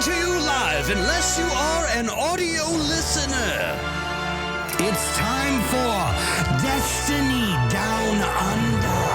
to you live unless you are an audio listener. It's time for Destiny Down Under.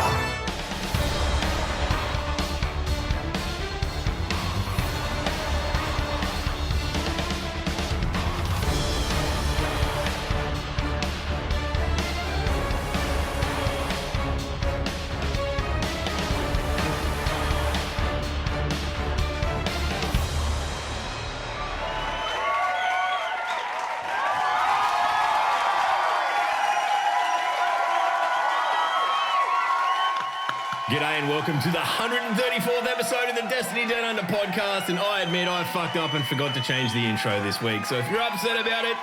G'day and welcome to the 134th episode of the Destiny Down Under podcast, and I admit I fucked up and forgot to change the intro this week, so if you're upset about it,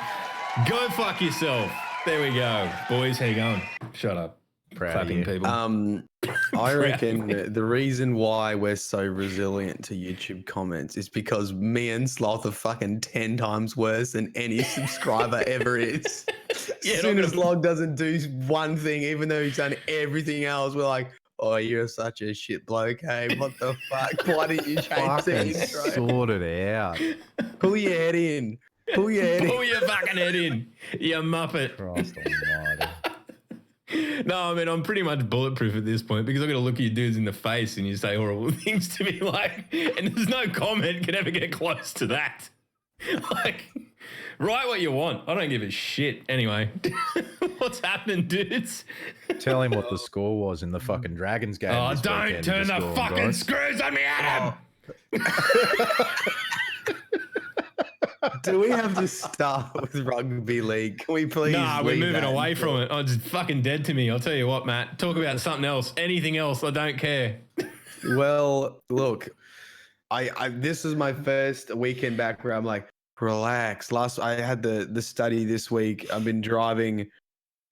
go fuck yourself. There we go. Boys, how you going? Shut up. Proud Clapping of you. people. I reckon the reason why we're so resilient to YouTube comments is because me and Sloth are fucking 10 times worse than any subscriber ever is. As soon as Log doesn't do one thing, even though he's done everything else, we're like, oh, you're such a shit bloke, hey, what the fuck? Why didn't you change the intro? Sort it out. Pull your head in. Pull your head in. Pull your fucking head in, you muppet. Christ almighty. No, I mean, I'm pretty much bulletproof at this point because I've got to look at you dudes in the face and you say horrible things to me, like, and there's no comment can ever get close to that. Like, write what you want. I don't give a shit. Anyway, what's happening, dudes? Tell him what the score was in the fucking Dragons game. Oh, this don't weekend, turn the score, fucking guys. screws on me, Adam. Do we have to start with rugby league? Can we please? Nah, we're leave moving that away until- from it. Oh, it's fucking dead to me. I'll tell you what, Matt. Talk about something else. Anything else. I don't care. Well, look, I this is my first weekend back where I'm like, relax. I had the study this week. I've been driving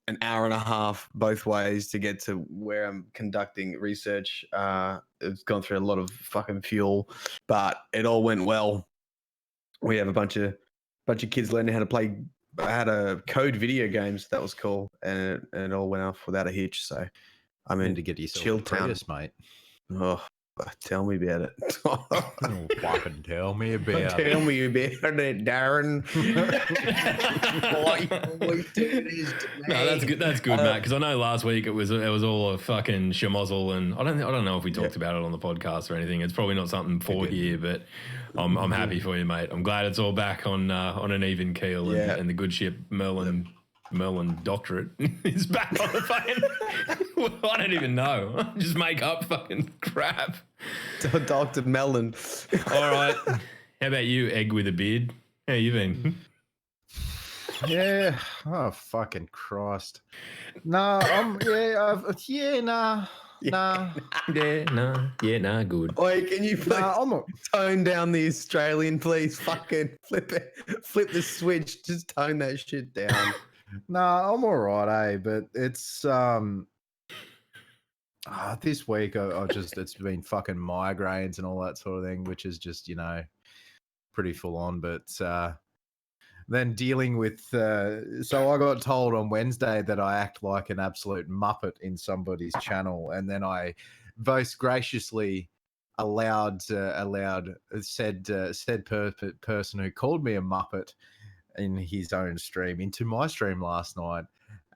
an hour and a half both ways to get to where I'm conducting research. It's gone through a lot of fucking fuel, but it all went well. We have a bunch of kids learning how to play. I had a code video games. That was cool, and it all went off without a hitch. So I'm You in need to get yourself chill a town. Prius, mate. Oh, tell me about it. Oh, fucking tell me about it. Tell me about it, Darren. No, that's good. That's good, Matt. Because I know last week it was all a fucking schmozzle, and I don't know if we talked about it on the podcast or anything. It's probably not something for here, but I'm happy for you, mate. I'm glad it's all back on an even keel, and the good ship Merlin doctorate is back on the fucking. I don't even know. Just make up fucking crap. Dr. Melon. All right. How about you, egg with a beard? How you been? Yeah. Oh, fucking Christ. Nah, nah. Nah, good. Oi, can you please Nah, tone down the Australian, please? Fucking flip the switch. Just tone that shit down. Nah, I'm all right, but it's this week I just it's been fucking migraines and all that sort of thing, which is just pretty full on. But then dealing with so I got told on Wednesday that I act like an absolute muppet in somebody's channel, and then I most graciously said person who called me a muppet in his own stream into my stream last night,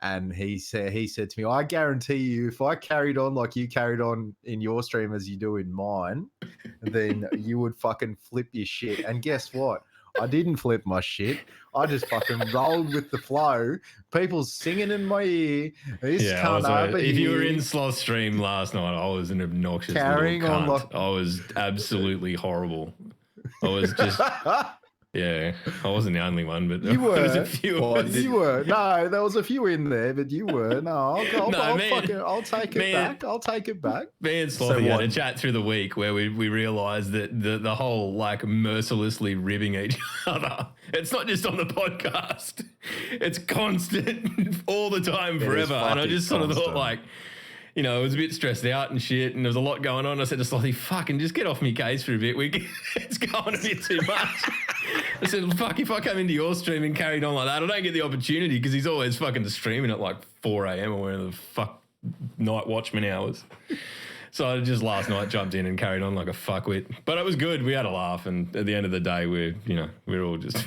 and he said to me, I guarantee you, if I carried on like you carried on in your stream as you do in mine, then you would fucking flip your shit. And guess what? I didn't flip my shit. I just fucking rolled with the flow. People singing in my ear. If you were in Sloth stream last night, I was an obnoxious Carrying little on cunt. like- I was absolutely horrible. I was just... Yeah, I wasn't the only one, but You were. there was a few. You were. No, there was a few in there, but you were. No, I'll take it back. I'll take it back. Me and Slothy had a chat through the week where we realised that the whole like mercilessly ribbing each other, it's not just on the podcast. It's constant all the time, forever. And I just sort of thought like, I was a bit stressed out and shit, and there was a lot going on. I said to Slothy, fucking just get off me case for a bit. It's going a bit too much. I said, fuck, if I come into your stream and carried on like that, I don't get the opportunity because he's always fucking streaming at like 4 a.m. or whatever the fuck night watchman hours. So I just last night jumped in and carried on like a fuckwit. But it was good. We had a laugh, and at the end of the day, we're all just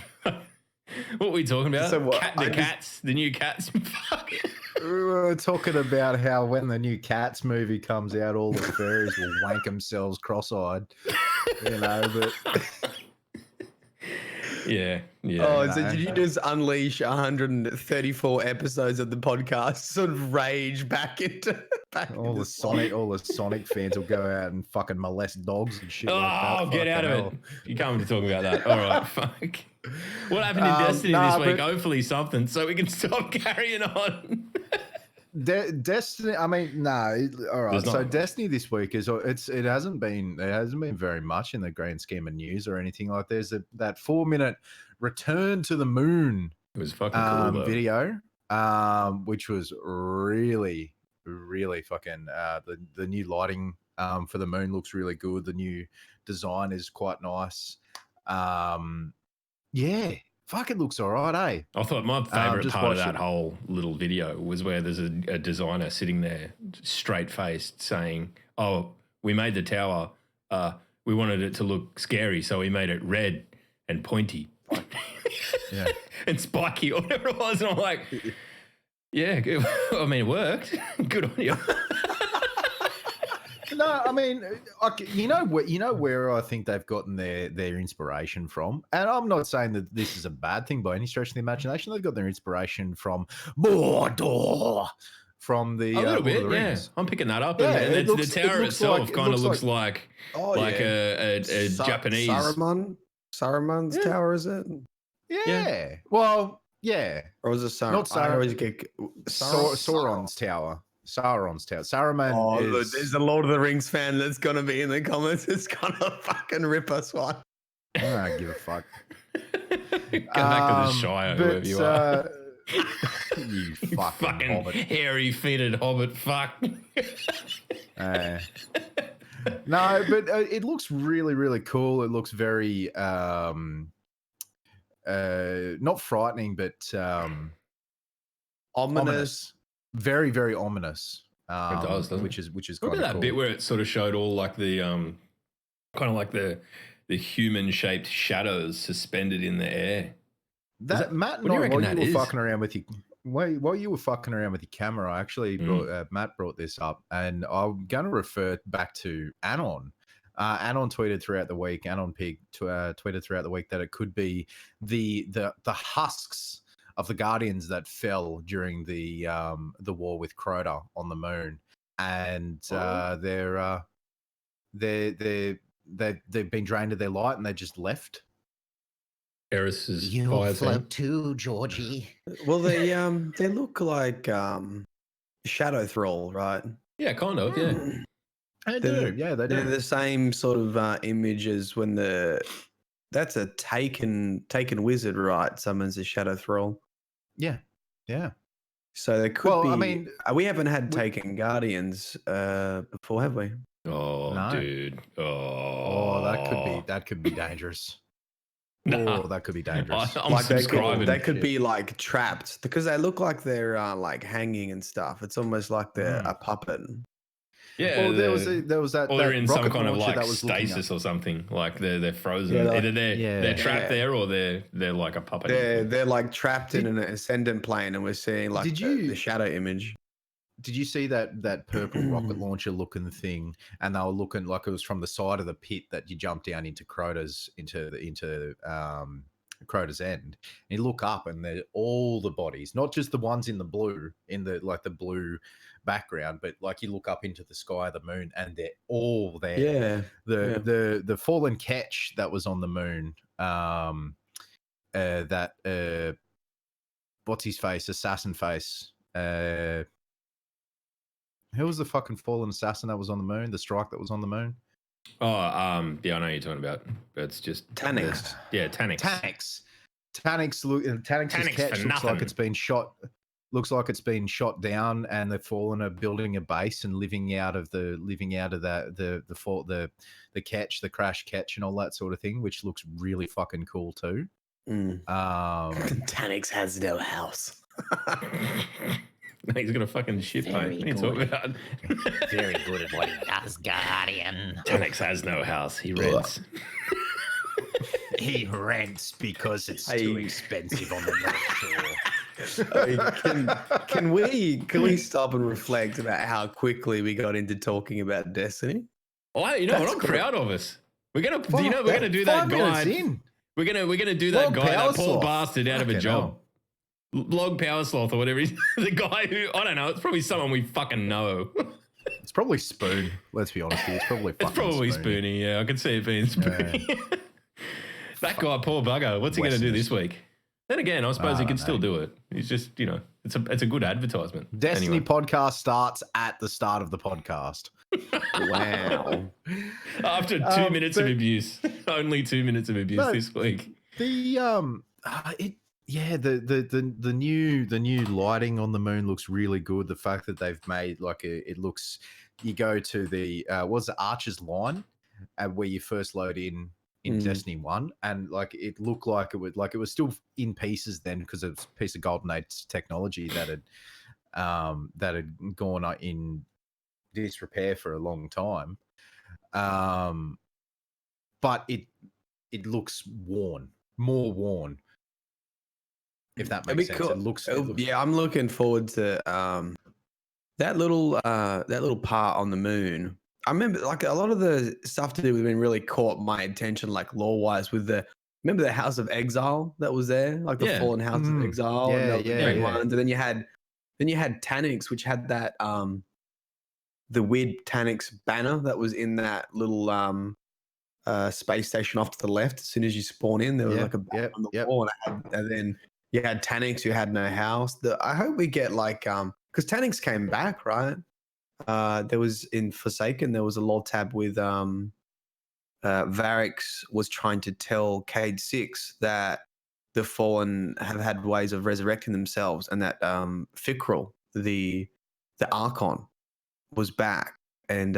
what were we talking about? So what, the new cats. We were talking about how when the new Cats movie comes out, all the fairies will wank themselves cross-eyed, but yeah. Oh, so did you just unleash 134 episodes of the podcast, sort of rage back into all the Sonic fans will go out and fucking molest dogs and shit like that. Oh, get out of Fucking it. You can't be talking about that. All right, fuck. What happened in Destiny this week? Hopefully something, so we can stop carrying on. Destiny. I mean, no. All right. So Destiny this week it hasn't been very much in the grand scheme of news or anything like. There's that 4-minute return to the moon. It was fucking cool though. Video, which was really, really fucking. The new lighting for the moon looks really good. The new design is quite nice. Yeah. Fucking looks all right, eh? I thought my favourite part of that whole little video was where there's a designer sitting there, straight-faced, saying, "Oh, we made the tower. We wanted it to look scary, so we made it red and pointy, yeah, and spiky, or whatever it was." And I'm like, "Yeah, I mean, it worked. Good on you." No, I mean, where I think they've gotten their inspiration from, and I'm not saying that this is a bad thing by any stretch of the imagination. They've got their inspiration from Mordor, from the a little bit, yeah. I'm picking that up. Yeah, and the tower itself kind of looks like a Japanese Saruman's tower, is it? Yeah. Well, yeah. Or was it Saruman? Not Saruman. I always get Sauron's tower. Sauron's tower. Saruman. Look, there's a Lord of the Rings fan that's gonna be in the comments. It's gonna fucking rip us one. I don't give a fuck. Go back to the Shire, whoever you are. You fucking hobbit. Hairy-feeted hobbit. Fuck. No, but it looks really, really cool. It looks very not frightening, but ominous. Very, very ominous. It does, doesn't which is Look kind at of that cool. bit where it sort of showed all like the kind of like the human-shaped shadows suspended in the air. Matt and what do you I, reckon while you that were is? fucking around with you, while you were fucking around with your camera, I actually Matt brought this up, and I'm going to refer back to Anon. Anon tweeted throughout the week. Anon Pig tweeted throughout the week that it could be the husks of the Guardians that fell during the war with Crota on the moon, and they've been drained of their light and they just left. Eris's You fire float team. too, Georgie. Well, they look like Shadow Thrall, right? Yeah, kind of. Yeah. They They're- do. Yeah, they They're do. the same sort of image as when that's a taken wizard, right? Summons a Shadow Thrall. Yeah. So there could Well, be. I mean, we haven't had taken Guardians before, have we? Oh, No. dude. Oh, that could be dangerous. Nah. Oh, that could be dangerous. I'm Like subscribing. they could Shit. be like trapped because they look like they're like hanging and stuff. It's almost like they're a puppet. Yeah. Well, there was that. Or they're that in some rocket kind of launcher like that was looking stasis or something. Like they're frozen. Yeah, like- Either they're trapped Yeah. there or they're like a puppet. They're like trapped in an ascendant plane, and we're seeing like Did you- the shadow image. Did you see that purple rocket launcher looking thing? And they were looking like it was from the side of the pit that you jump down into Crota's Crota's end. And you look up, and they're all the bodies, not just the ones in the blue, in the like the blue background, but like you look up into the sky of the moon, and they're all there. Yeah. The fallen catch that was on the moon. What's his face? Assassin face. Who was the fucking fallen assassin that was on the moon? The strike that was on the moon? Oh, yeah, I know what you're talking about. It's just Tanix. Yeah, Tanix. Tanix's Tanix catch for looks like nothing. it's been shot. Looks like it's been shot down, and the fallen are building a base and living out of the catch, the crash catch, and all that sort of thing, which looks really fucking cool too. Mm. Tanix has no house. He's got a fucking ship, mate. What are you talking about? Very good at what he does, Guardian. Tenex has no house. He rents. He rents because it's too expensive on the North Shore. Can we stop and reflect about how quickly we got into talking about Destiny? I'm proud of us. We're gonna do that guy. We're gonna do that guy, that poor bastard, out of a job. Log Power Sloth or whatever he's the guy who, I don't know, it's probably someone we fucking know. It's probably Spoon. Let's be honest here. It's probably Spoony. Yeah, I can see it being Spoony. Yeah. That guy, poor bugger. What's he going to do this week? Then again, I suppose he can still do it. He's just, it's a good advertisement. Destiny podcast starts at the start of the podcast. Wow. After 2 minutes of abuse. Only 2 minutes of abuse this week. The new lighting on the moon looks really good. The fact that they've made it looks, you go to the what's the Archer's Line, where you first load in Destiny 1, and it looked like it was still in pieces then, because it's a piece of Golden Age technology that had gone in disrepair for a long time. But it looks more worn. If that makes sense. Cool. It looks yeah, I'm looking forward to that little part on the moon. I remember a lot of the stuff to do with it really caught my attention, lore wise, with remember the House of Exile that was there, the fallen House of Exile, and then you had Taniks, which had that the weird Taniks banner that was in that little space station off to the left. As soon as you spawn in, there was a banner on the wall, and then you had Taniks who had no house. I hope we get because Taniks came back, right? There was in Forsaken, there was a lore tab with Varix was trying to tell Cade 6 that the Fallen have had ways of resurrecting themselves, and that Fikril, the Archon, was back, and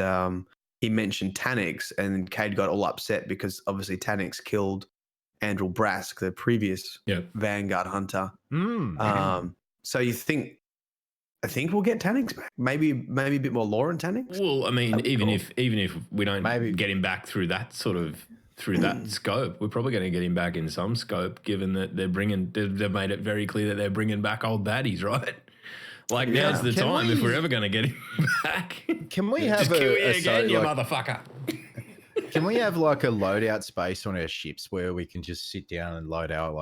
he mentioned Taniks, and Cade got all upset because obviously Taniks killed Andril Brask, the previous Vanguard hunter. So I think we'll get Taniks back. Maybe a bit more lore in Taniks. Well, I mean, even if we don't get him back through that scope, we're probably going to get him back in some scope, given that they've made it very clear that they're bringing back old baddies, right? Now's the time if we're ever going to get him back. Can we have Just kill you again, you motherfucker? Can we have a loadout space on our ships where we can just sit down and load out,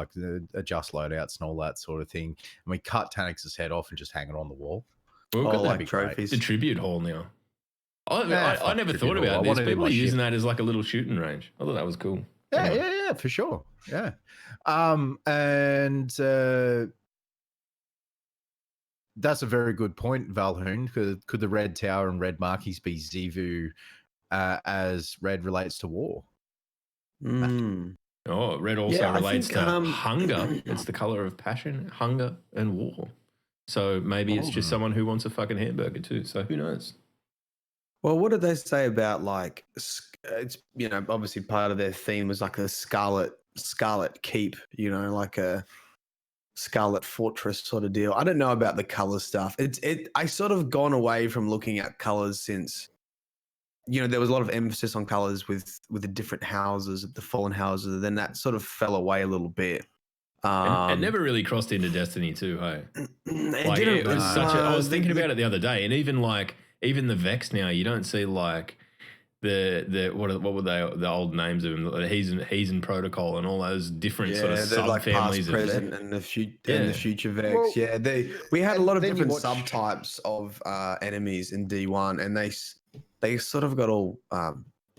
adjust loadouts and all that sort of thing, and we cut Tanix's head off and just hang it on the wall? We've got trophies. The tribute hall now. I never thought about this. People are using that as a little shooting range. I thought that was cool. Yeah, for sure. Yeah. That's a very good point, Valhoon. Could the red tower and red markings be Xivu as red relates to war? Oh, red also relates to hunger. It's the color of passion, hunger, and war. So maybe it's just someone who wants a fucking hamburger too. So who knows? Well, what did they say about it's obviously part of their theme was a scarlet keep, like a Scarlet Fortress sort of deal. I don't know about the color stuff. I sort of gone away from looking at colors since, there was a lot of emphasis on colors with the different houses, the fallen houses. Then that sort of fell away a little bit. It never really crossed into Destiny 2, hey? It was I was thinking about it the other day, and even the Vex now, you don't see what were they, the old names of them, the Heathen Protocol and all those different sort of sub-families. Past, present, and the future Vex. Well, we had a lot of different subtypes of enemies in D1, and they sort of got all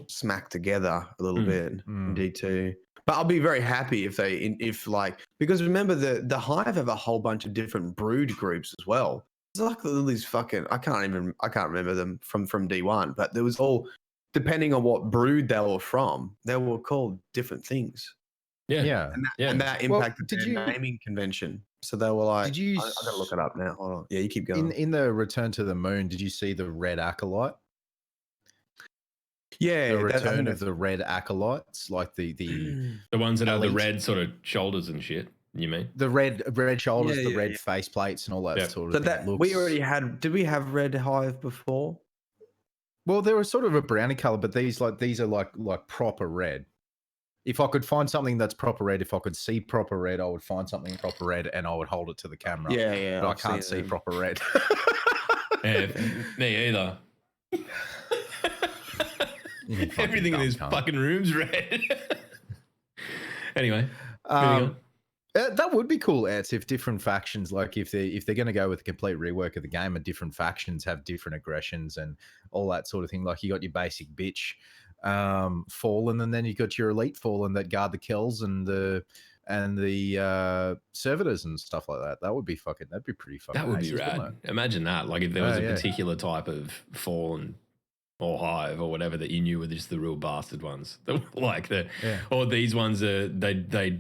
smacked together a little bit in D2. But I'll be very happy because remember the Hive have a whole bunch of different brood groups as well. It's these fucking I can't remember them from D1, but there was all, depending on what brood they were from, they were called different things. Yeah. And that impacted their naming convention. So they were I gotta look it up now. Hold on. Yeah, you keep going. In the Return to the Moon, did you see the Red Acolyte? Yeah, the return of the Red Acolytes, the ones that have the red sort of shoulders and shit. You mean? The red shoulders, Yeah, the yeah, red yeah. face plates, and all that Yep. sort of So thing. that we already had. Did we have red hive before? Well, they were sort of a brownie color, but these are like proper red. If I could find something that's proper red, if I could see proper red, I would find something proper red and I would hold it to the camera. Yeah, yeah. But I've I can't seen see them. proper red. Yeah, me either. You fucking Everything in dumb this cunt. fucking room's red. Anyway, moving on. That would be cool, Eds, if different factions, like if they're going to go with a complete rework of the game, and different factions have different aggressions and all that sort of thing. Like you got your basic bitch Fallen, and then you got your elite Fallen that guard the kills and the servitors and stuff like that. That'd be pretty fucking. That would be aces, wouldn't rad. Imagine that. Like if there was a yeah. particular type of Fallen or Hive or whatever that you knew were just the real bastard ones. Like or these ones they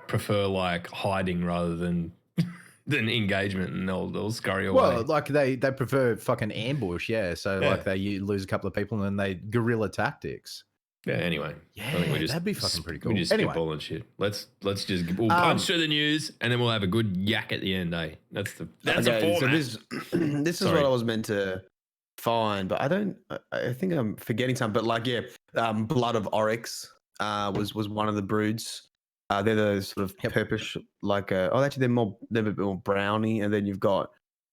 prefer like hiding rather than engagement, and they'll scurry away. Well, like they prefer fucking ambush, yeah. So like you lose a couple of people and then they guerrilla tactics. Yeah. Anyway, Yeah, I think that'd be fucking pretty cool. We just Anyway. spitballing shit. Let's just we'll punch through the news and then we'll have a good yak at the end. That's the Okay, format. so this is what I was meant to find, but I think I'm forgetting something. But like, Blood of Oryx was one of the broods. They're the sort of purplish, like actually they're a bit more browny, and then you've got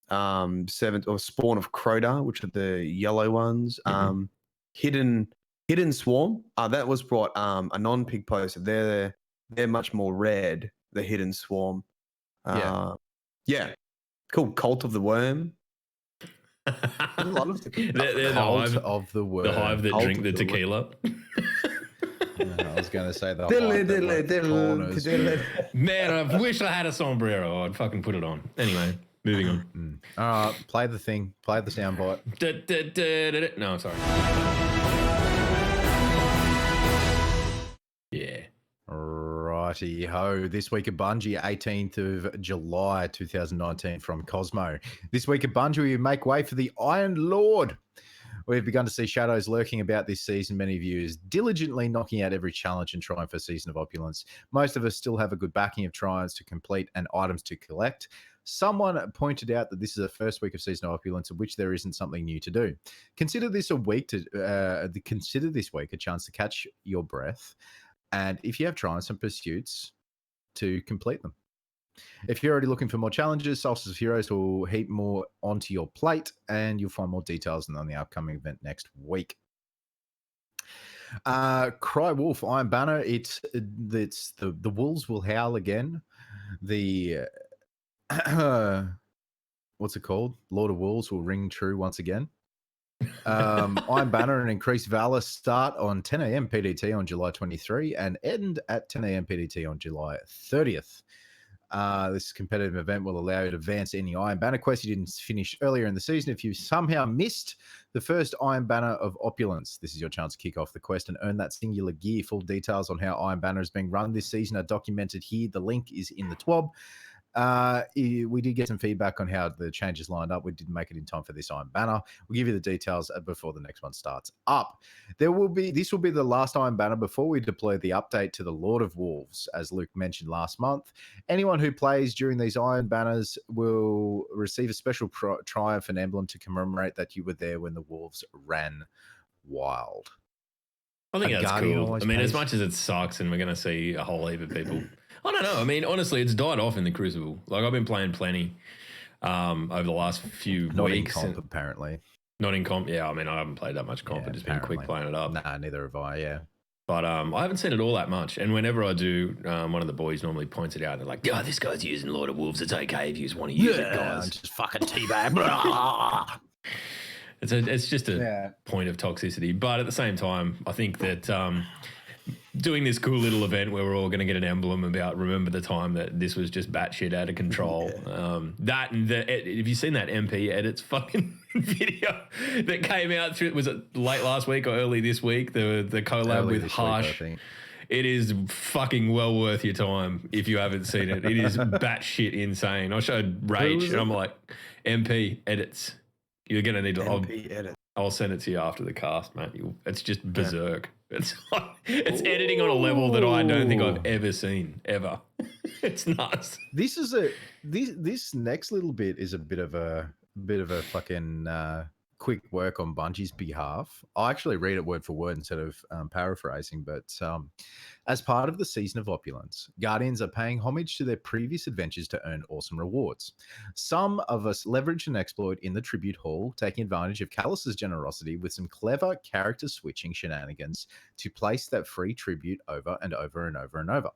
Spawn of Crota, which are the yellow ones. Hidden Swarm. That was brought a non-pig poster. They're much more red. The Hidden Swarm. Yeah. Cool. Cult of the Worm. A lot of they're the Cult hive of the Worm. The hive that Cult drink of the the tequila. I was going to say the hive that like corners. Man, I wish I had a sombrero. I'd fucking put it on. Anyway, moving on. All right, play the thing. Play the soundbite. No, sorry. Yeah. Righty ho. This week at Bungie, 18th of July 2019 from Cosmo. This week at Bungie, we make way for the Iron Lord. We've begun to see shadows lurking about this season. Many viewers diligently knocking out every challenge and trying for Season of Opulence. Most of us still have a good backing of trials to complete and items to collect. Someone pointed out that this is the first week of Season of Opulence in which there isn't something new to do. Consider this week a chance to catch your breath, and if you have trials and pursuits, to complete them. If you're already looking for more challenges, Solstice of Heroes will heap more onto your plate, and you'll find more details on the upcoming event next week. Cry Wolf, Iron Banner. It's the wolves will howl again. The what's it called? Lord of Wolves will ring true once again. Iron Banner and Increased Valor start on 10 a.m. PDT on July 23 and end at 10 a.m. PDT on July 30th. This competitive event will allow you to advance any Iron Banner quest you didn't finish earlier in the season. If you somehow missed the first Iron Banner of Opulence, this is your chance to kick off the quest and earn that singular gear. Full details on how Iron Banner is being run this season are documented here. The link is in the TWAB. We did get some feedback on how the changes lined up. We didn't make it in time for this Iron Banner. We'll give you the details before the next one starts up. This will be the last Iron Banner before we deploy the update to the Lord of Wolves, as Luke mentioned last month. Anyone who plays during these Iron Banners will receive a special triumph and emblem to commemorate that you were there when the wolves ran wild. I think that's cool. I mean, pays. as much as it sucks and we're going to see a whole heap of people... I don't know. I mean, honestly, it's died off in the Crucible. Like, I've been playing plenty over the last few Not weeks. in comp, apparently. Not in comp. Yeah, I mean, I haven't played that much comp. I've just been quick playing it up. Nah, neither have I, yeah. But I haven't seen it all that much. And whenever I do, one of the boys normally points it out. They're like, this guy's using Lord of Wolves. It's okay if you just want to use it, guys. Just fucking teabag. It's just a point of toxicity. But at the same time, I think that doing this cool little event where we're all going to get an emblem about remember the time that this was just batshit out of control. Have you seen that MP edits fucking video that came out through? Was it late last week or early this week? The collab with Harsh. It is fucking well worth your time if you haven't seen it. It is batshit insane. I showed Rage and I'm like, MP edits. You're going to need to. I'll send it to you after the cast, mate. It's just berserk. It's editing on a level that I don't think I've ever seen, ever. It's nuts. This next little bit is a bit of a fucking quick work on Bungie's behalf. I'll actually read it word for word instead of paraphrasing. But as part of the Season of Opulence, Guardians are paying homage to their previous adventures to earn awesome rewards. Some of us leverage an exploit in the Tribute Hall, taking advantage of Callus's generosity with some clever character switching shenanigans to place that free tribute over and over and over and over.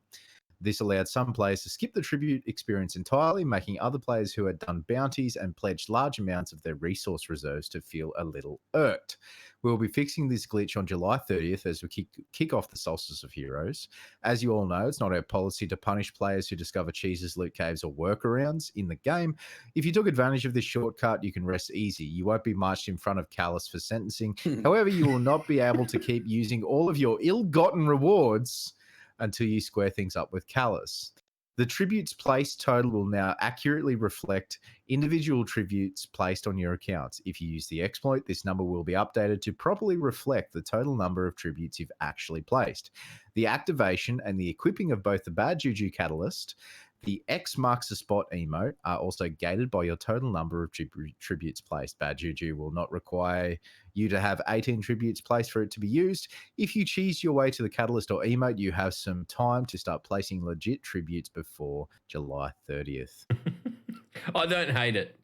This allowed some players to skip the tribute experience entirely, making other players who had done bounties and pledged large amounts of their resource reserves to feel a little irked. We'll be fixing this glitch on July 30th as we kick off the Solstice of Heroes. As you all know, it's not our policy to punish players who discover cheeses, loot caves, or workarounds in the game. If you took advantage of this shortcut, you can rest easy. You won't be marched in front of Callus for sentencing. However, you will not be able to keep using all of your ill-gotten rewards until you square things up with Callus. The tributes placed total will now accurately reflect individual tributes placed on your accounts. If you use the exploit, this number will be updated to properly reflect the total number of tributes you've actually placed. The activation and the equipping of both the Bad Juju Catalyst, the X marks the spot emote are also gated by your total number of tributes placed. Bad Juju will not require you to have 18 tributes placed for it to be used. If you cheese your way to the catalyst or emote, you have some time to start placing legit tributes before July 30th. I don't hate it.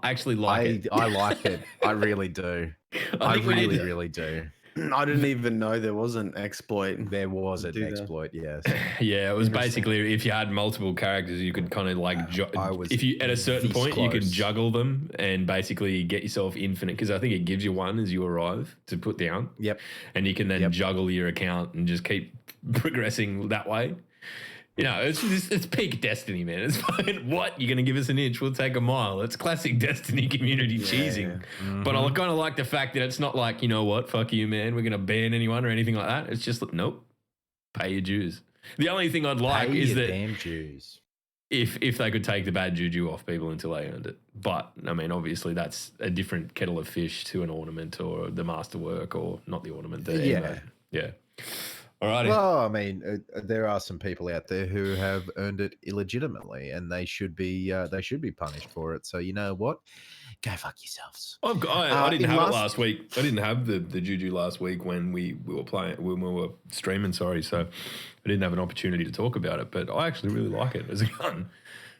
I actually like it. I like it. I really do. I really do. I didn't even know there was an exploit. There was an exploit, yes. Yeah, it was basically if you had multiple characters, you could kind of like, if you at a certain point, you could juggle them and basically get yourself infinite. Because I think it gives you one as you arrive to put down. Yep. And you can then juggle your account and just keep progressing that way. You know, it's peak Destiny, man. It's fine. What? You're going to give us an inch? We'll take a mile. It's classic Destiny community cheesing. Mm-hmm. But I kind of like the fact that it's not like, you know what, fuck you, man. We're going to ban anyone or anything like that. It's just, nope, pay your dues. The only thing I'd like is that damn dues. If they could take the Bad Juju off people until they earned it. But, I mean, obviously that's a different kettle of fish to an ornament or the masterwork or not the ornament. Yeah. Alrighty. Well, I mean, there are some people out there who have earned it illegitimately, and they should be punished for it. So you know what? Go fuck yourselves. I didn't have it last week. I didn't have the Juju last week when we were streaming. Sorry, so I didn't have an opportunity to talk about it. But I actually really like it as a gun.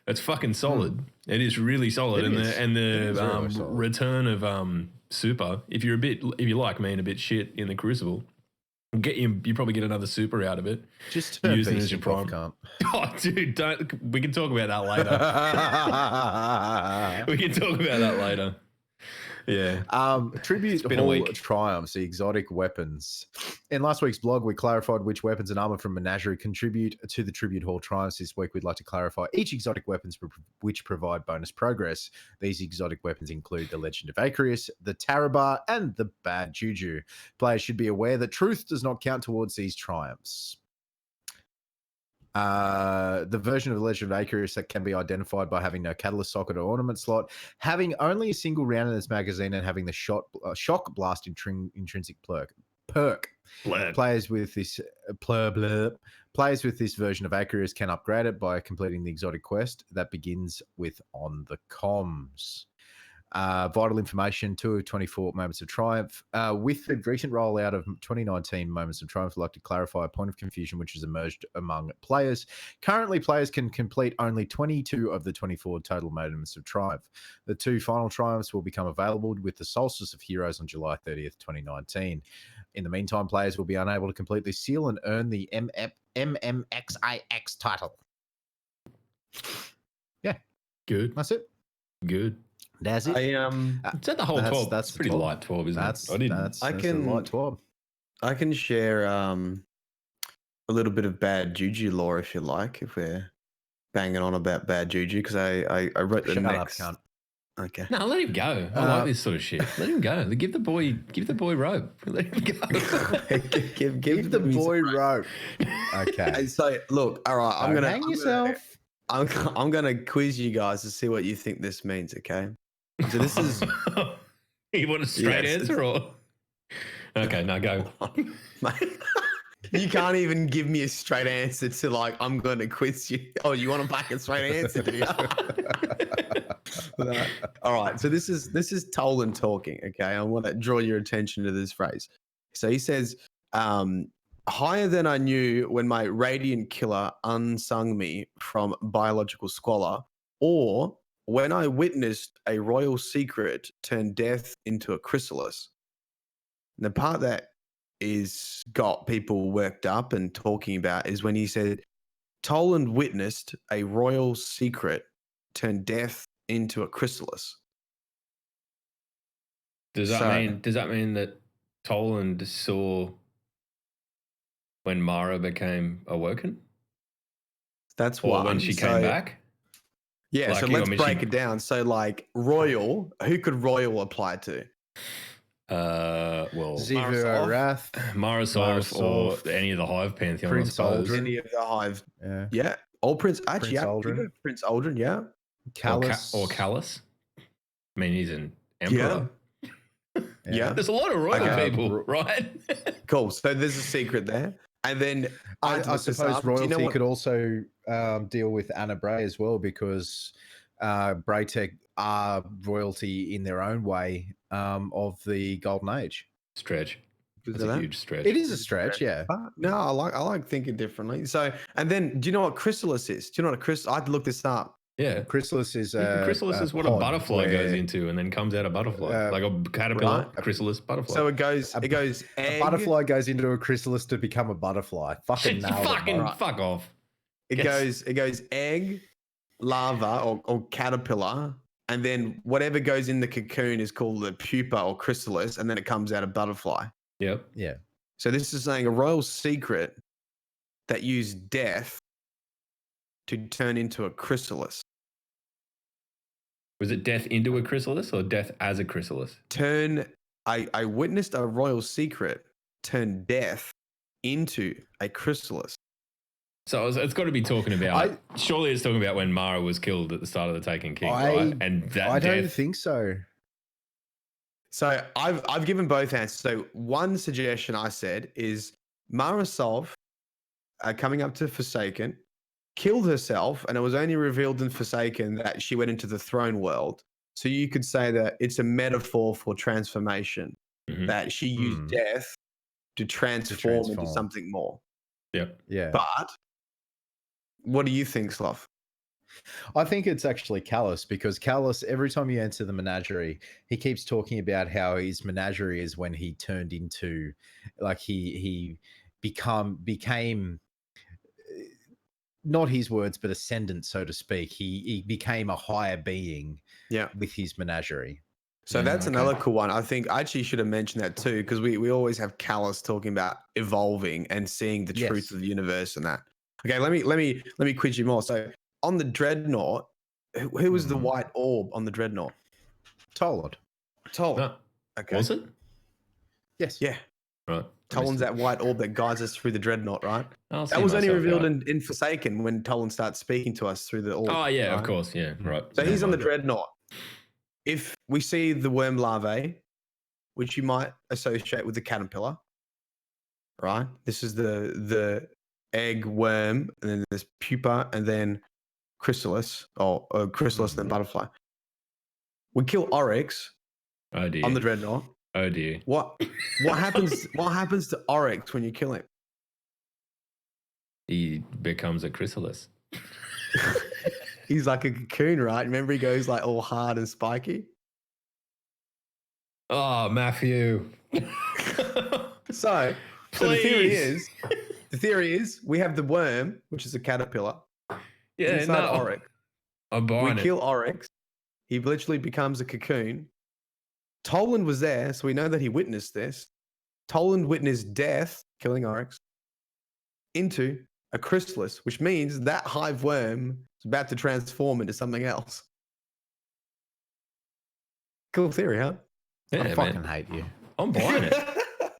It's fucking solid. It is really solid, the return of super. If you like me and a bit shit in the Crucible. You probably get another super out of it. Just use it as your prime. Oh, dude, we can talk about that later. We can talk about that later. Yeah. Tribute Hall Triumphs, the exotic weapons. In last week's blog, we clarified which weapons and armor from Menagerie contribute to the Tribute Hall Triumphs. This week, we'd like to clarify each exotic weapons which provide bonus progress. These exotic weapons include the Legend of Acreus, the Tarabar, and the Bad Juju. Players should be aware that truth does not count towards these triumphs. The version of the Legend of Acreus that can be identified by having no catalyst socket or ornament slot, having only a single round in its magazine, and having the shock blast intrinsic perk. Players with this players with this version of Acreus can upgrade it by completing the exotic quest that begins with On the Comms. Vital information, 2 of 24 Moments of Triumph. With the recent rollout of 2019 Moments of Triumph, I'd like to clarify a point of confusion which has emerged among players. Currently, players can complete only 22 of the 24 total Moments of Triumph. The 2 final triumphs will become available with the Solstice of Heroes on July 30th, 2019. In the meantime, players will be unable to complete this seal and earn the MMXIX title. Yeah. Good. That's it. Good. That's it. It's at the whole 12. That's pretty 12. Light 12, isn't it? That's light 12. I can share a little bit of Bad Juju lore if you like, if we're banging on about Bad Juju, because I wrote the next. Up, okay. No, let him go. I like this sort of shit. Let him go. Give the boy rope. Let him go. give the boy rope. Okay. So look, all right. I'm gonna hang yourself. I'm gonna quiz you guys to see what you think this means. Okay. So this is. You want a straight answer or? Okay, now go. You can't even give me a straight answer to like, I'm going to quiz you. Oh, you want a fucking straight answer, do you? All right. So this is Tolan talking. Okay. I want to draw your attention to this phrase. So he says, higher than I knew when my radiant killer unsung me from biological squalor, or when I witnessed a royal secret turn death into a chrysalis. And the part that is got people worked up and talking about is when he said, Toland witnessed a royal secret turn death into a chrysalis. Does that mean that Toland saw when Mara became awoken? That's or one. when she came back? Yeah, Like, so let's break it down. So like royal, who could royal apply to? Well, Zivu Wrath, Marasov, or any of the Hive Pantheon, Prince I suppose. Aldrin. Any of the Hive. Yeah. Yeah. All Prince. Actually, Prince yeah. Aldrin. Prince Aldrin, yeah. Callus. Or Callus. I mean, he's an emperor. Yeah. There's a lot of royal people, right? Cool. So there's a secret there. And then I suppose royalty could also deal with Anna Bray as well, because Braytech are royalty in their own way of the Golden Age. Stretch. It's a huge stretch. It is a stretch, yeah. No, I like thinking differently. So, and then do you know what chrysalis is? Do you know what a chrysalis? I had to look this up. Yeah, chrysalis is chrysalis is what a butterfly goes into and then comes out a butterfly, like a caterpillar, right. Chrysalis butterfly. So it goes egg. A butterfly goes into a chrysalis to become a butterfly. Fucking fuck off. It goes egg, larva or caterpillar, and then whatever goes in the cocoon is called the pupa or chrysalis, and then it comes out a butterfly. Yep. Yeah. So this is saying a royal secret that used death to turn into a chrysalis. Was it death into a chrysalis or death as a chrysalis? I witnessed a royal secret turn death into a chrysalis. So it's got to be talking about. Surely it's talking about when Mara was killed at the start of the Taken King, right? And that I don't think so. So I've given both answers. So one suggestion I said is Mara Sov, coming up to Forsaken, killed herself, and it was only revealed in Forsaken that she went into the throne world. So you could say that it's a metaphor for transformation, that she used death to transform into something more. Yep. Yeah. But what do you think, Sloth? I think it's actually Callus, because Callus, every time you enter the menagerie, he keeps talking about how his menagerie is when he turned into, like he became not his words, but ascendant, so to speak. He became a higher being with his menagerie. So that's another cool one. I think I actually should have mentioned that too, because we always have Callus talking about evolving and seeing the truth of the universe and that. Okay, let me quiz you more. So on the Dreadnought, who was the white orb on the Dreadnought? Toland. No. Okay. Was it? Yes. Yeah. Right. Toland's that white orb that guides us through the Dreadnought, right? That was only revealed in Forsaken when Toland starts speaking to us through the orb. Oh, yeah, right? of course. Yeah, right. So he's on the Dreadnought. If we see the worm larvae, which you might associate with the caterpillar, right? This is the egg, worm, and then there's pupa, and then chrysalis, or chrysalis, and then butterfly. We kill Oryx on the Dreadnought. Oh dear. What happens? What happens to Oryx when you kill him? He becomes a chrysalis. He's like a cocoon, right? Remember, he goes like all hard and spiky. Oh, Matthew. So the theory is we have the worm, which is a caterpillar. Yeah, inside Oryx. I'm buying we kill Oryx. He literally becomes a cocoon. Toland was there, so we know that he witnessed this. Toland witnessed death, killing Oryx, into a chrysalis, which means that hive worm is about to transform into something else. Cool theory, huh? Yeah, I fucking hate you. I'm buying it.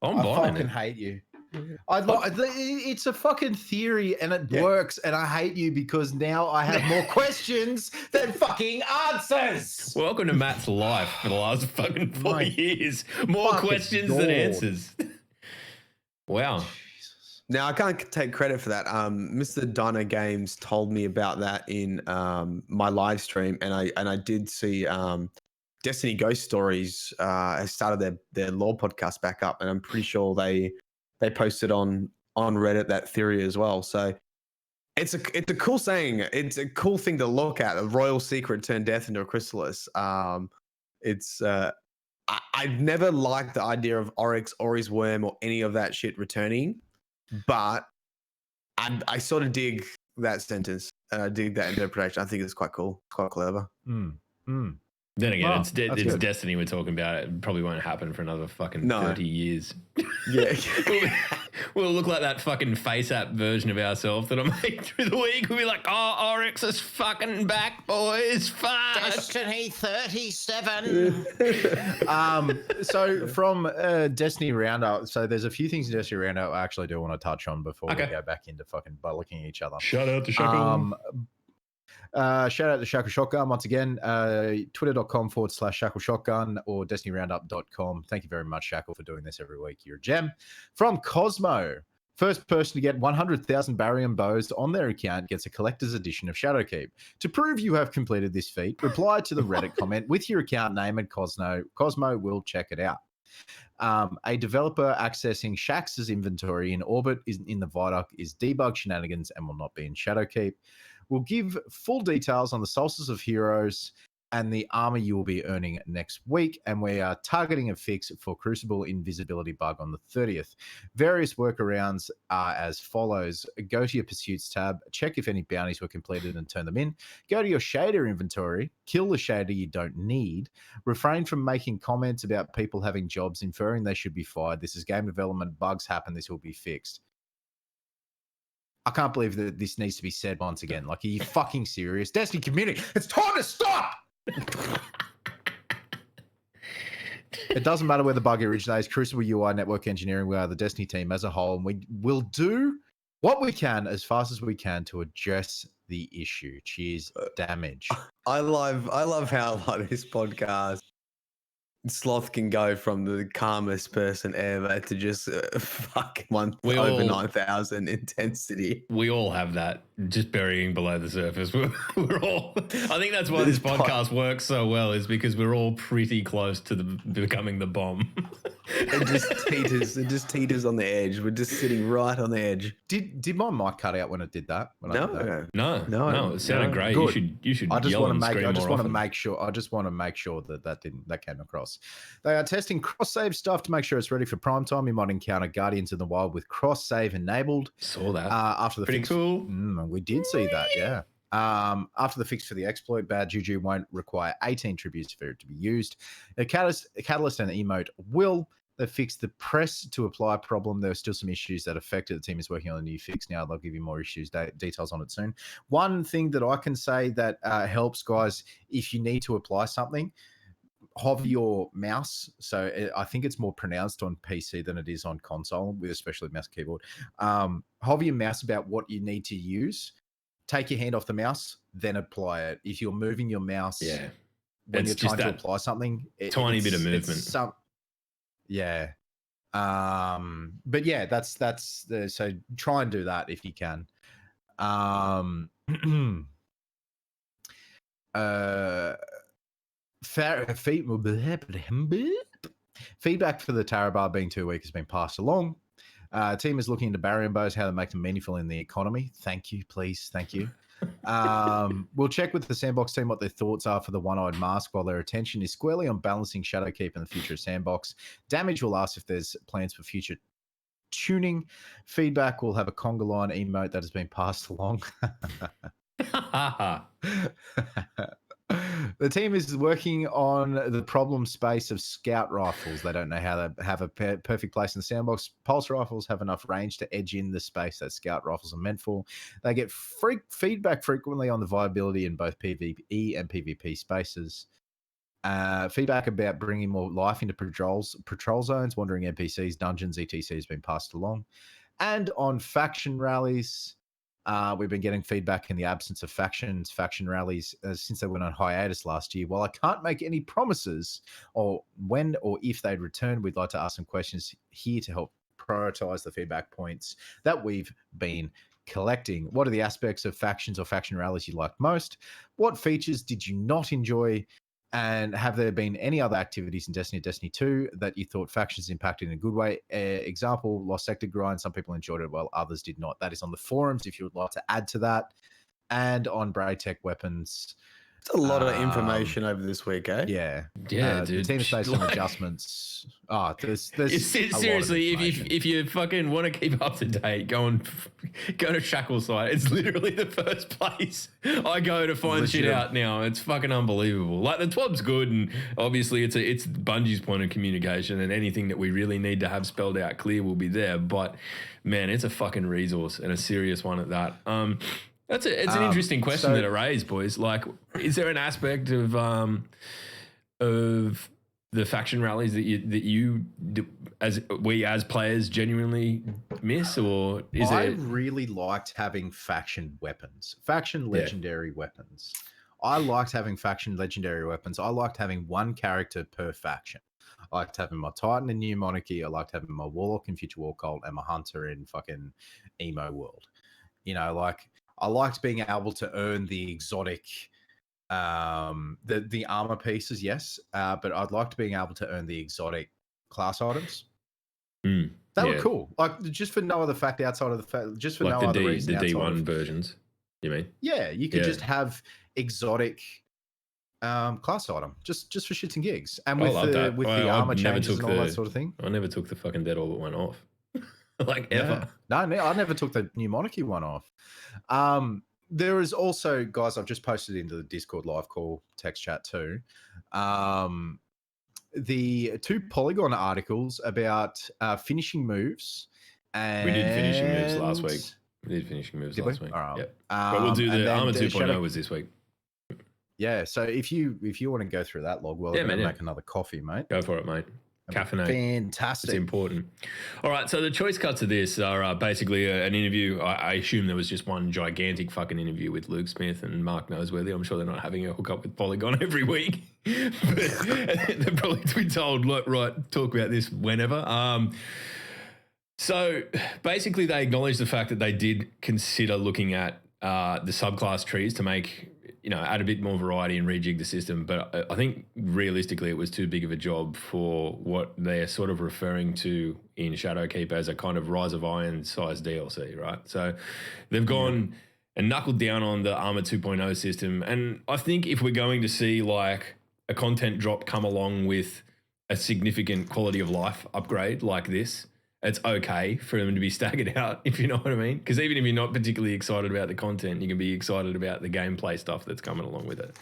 I fucking hate you. It's a fucking theory and it works, and I hate you because now I have more questions than fucking answers. Welcome to Matt's life for the last fucking 4 years. More questions than answers. Wow. Now I can't take credit for that. Mr. Dino Games told me about that in my live stream, and I did see Destiny Ghost Stories has started their lore podcast back up, and I'm pretty sure they posted on Reddit that theory as well. So it's a cool saying. It's a cool thing to look at. A royal secret turned death into a chrysalis. I've never liked the idea of Oryx, Ori's worm, or any of that shit returning, but I sort of dig that sentence. I dig that interpretation. I think it's quite cool. It's quite clever. Then again, Wow, it's that's good. Destiny we're talking about. It probably won't happen for another fucking 30 years. Yeah. We'll look like that fucking face app version of ourselves that I made through the week. We'll be like, oh, Oryx is fucking back, boys. Fuck. Destiny 37. So from Destiny Roundup, so there's a few things in Destiny Roundup I actually do want to touch on before we go back into fucking bollocking each other. Shout out to Shackle. Shout out to Shackle Shotgun once again. Twitter.com/Shackle Shotgun or DestinyRoundup.com. Thank you very much, Shackle, for doing this every week. You're a gem. From Cosmo, first person to get 100,000 barium bows on their account gets a collector's edition of Shadowkeep. To prove you have completed this feat, reply to the Reddit comment with your account name and Cosmo will check it out. A developer accessing Shax's inventory in orbit in the Vidoc is debug shenanigans and will not be in Shadowkeep. We'll give full details on the Solstice of Heroes and the armor you will be earning next week. And we are targeting a fix for Crucible invisibility bug on the 30th. Various workarounds are as follows. Go to your Pursuits tab, check if any bounties were completed and turn them in. Go to your shader inventory, kill the shader you don't need. Refrain from making comments about people having jobs, inferring they should be fired. This is game development. Bugs happen. This will be fixed. I can't believe that this needs to be said once again. Like, are you fucking serious? Destiny community, it's time to stop! It doesn't matter where the bug originates. Crucible UI network engineering, we are the Destiny team as a whole, and we will do what we can as fast as we can to address the issue. Cheers, damage. I love how like this podcast Sloth can go from the calmest person ever to just fuck over 9,000 intensity. We all have that, just burying below the surface. We're all. I think that's why this podcast works so well, is because we're all pretty close to becoming the bomb. It just teeters on the edge. We're just sitting right on the edge. Did my mic cut out when it did that? No. It sounded great. Good. You should. I just yell want and to scream more often. make sure. I just want to make sure that came across. They are testing cross-save stuff to make sure it's ready for prime time. You might encounter Guardians in the Wild with cross-save enabled. Saw that. After the Pretty fix. cool. We did see that, yeah. After the fix for the exploit, Bad Juju won't require 18 tributes for it to be used. A catalyst and emote will. They fixed the press to apply problem. There are still some issues that affected. The team is working on a new fix now. They'll give you more details on it soon. One thing that I can say that helps, guys, if you need to apply something, hover your mouse. So I think it's more pronounced on PC than it is on console, with especially mouse keyboard. Hover your mouse about what you need to use. Take your hand off the mouse, then apply it. If you're moving your mouse, when you're trying to apply something, tiny bit of movement. But yeah, that's so try and do that if you can. Feedback for the Tarabar being 2 weeks has been passed along. Team is looking into barium bows, how to make them meaningful in the economy. Thank you, please. Thank you. We'll check with the Sandbox team what their thoughts are for the one-eyed mask, while their attention is squarely on balancing Shadowkeep and the future of Sandbox. Damage will ask if there's plans for future tuning. Feedback will have a conga line emote that has been passed along. The team is working on the problem space of scout rifles. They don't know how to have a perfect place in the sandbox. Pulse rifles have enough range to edge in the space that scout rifles are meant for. They get feedback frequently on the viability in both PvE and PvP spaces. Feedback about bringing more life into patrol zones, wandering NPCs, dungeons, etc. has been passed along. And on faction rallies, we've been getting feedback in the absence of faction rallies since they went on hiatus last year. While I can't make any promises or when or if they'd return, we'd like to ask some questions here to help prioritize the feedback points that we've been collecting. What are the aspects of factions or faction rallies you liked most? What features did you not enjoy? And have there been any other activities in Destiny or Destiny 2 that you thought factions impacted in a good way? Example, Lost Sector grind. Some people enjoyed it while others did not. That is on the forums if you would like to add to that. And on Braytech weapons. It's a lot of information over this week, eh? Yeah. Yeah, The dude. team has made some Like- adjustments. Oh, there's a lot of Seriously, information. if you fucking want to keep up to date, go to Shackle site. It's literally the first place I go to find shit out now. It's fucking unbelievable. Like the TWAB's good, and obviously it's Bungie's point of communication, and anything that we really need to have spelled out clear will be there. But man, it's a fucking resource and a serious one at that. It's an interesting question that it raised, boys. Like, is there an aspect of the faction rallies that you as players genuinely miss, or is I it? really liked having faction weapons, faction legendary weapons. I liked having faction legendary weapons. I liked having one character per faction. I liked having my Titan in New Monarchy. I liked having my Warlock in Future War Cult and my Hunter in fucking Emo World. You know, like I liked being able to earn the exotic. The armor pieces, yes, but I'd like to being able to earn the exotic class items. That were cool, like just for no other fact outside of the fact, just for like no other reason. The D1 versions, you mean? Yeah, you could just have exotic class item, just for shits and gigs, and with the armor changes and all that sort of thing. I never took the fucking Dead Orbit one off, like ever. No, I never took the New Monarchy one off. There is also, guys, I've just posted into the Discord live call text chat too. The 2 Polygon articles about finishing moves. And We did finishing moves last week. All right. Yep. But we'll do the Armor 2.0 was this week. Yeah. So if you want to go through that log, well, make another coffee, mate. Go for it, mate. Caffeinate. Fantastic. It's important. All right, so the choice cuts of this are basically an interview. I assume there was just one gigantic fucking interview with Luke Smith and Mark Noseworthy. I'm sure they're not having a hookup with Polygon every week. But they're probably to be told, look, right, talk about this whenever. So basically they acknowledge the fact that they did consider looking at the subclass trees to make, add a bit more variety and rejig the system. But I think realistically it was too big of a job for what they're sort of referring to in Shadowkeep as a kind of Rise of Iron size DLC, right? So they've gone and knuckled down on the Armor 2.0 system. And I think if we're going to see like a content drop come along with a significant quality of life upgrade like this, it's okay for them to be staggered out, if you know what I mean. Because even if you're not particularly excited about the content, you can be excited about the gameplay stuff that's coming along with it.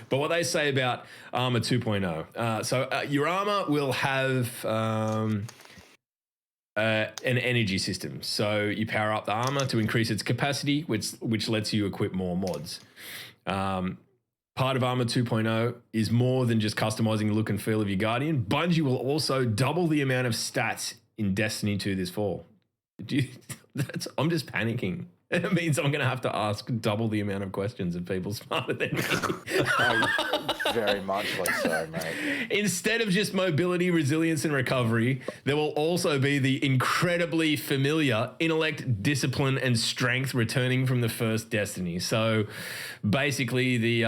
But what they say about Armor 2.0, your armor will have an energy system. So you power up the armor to increase its capacity, which lets you equip more mods. Part of Armor 2.0 is more than just customizing the look and feel of your Guardian. Bungie will also double the amount of stats in Destiny 2 this fall. I'm just panicking. It means I'm going to have to ask double the amount of questions of people smarter than me. Very much like so, mate. Instead of just mobility, resilience, and recovery, there will also be the incredibly familiar intellect, discipline, and strength returning from the first Destiny. So basically the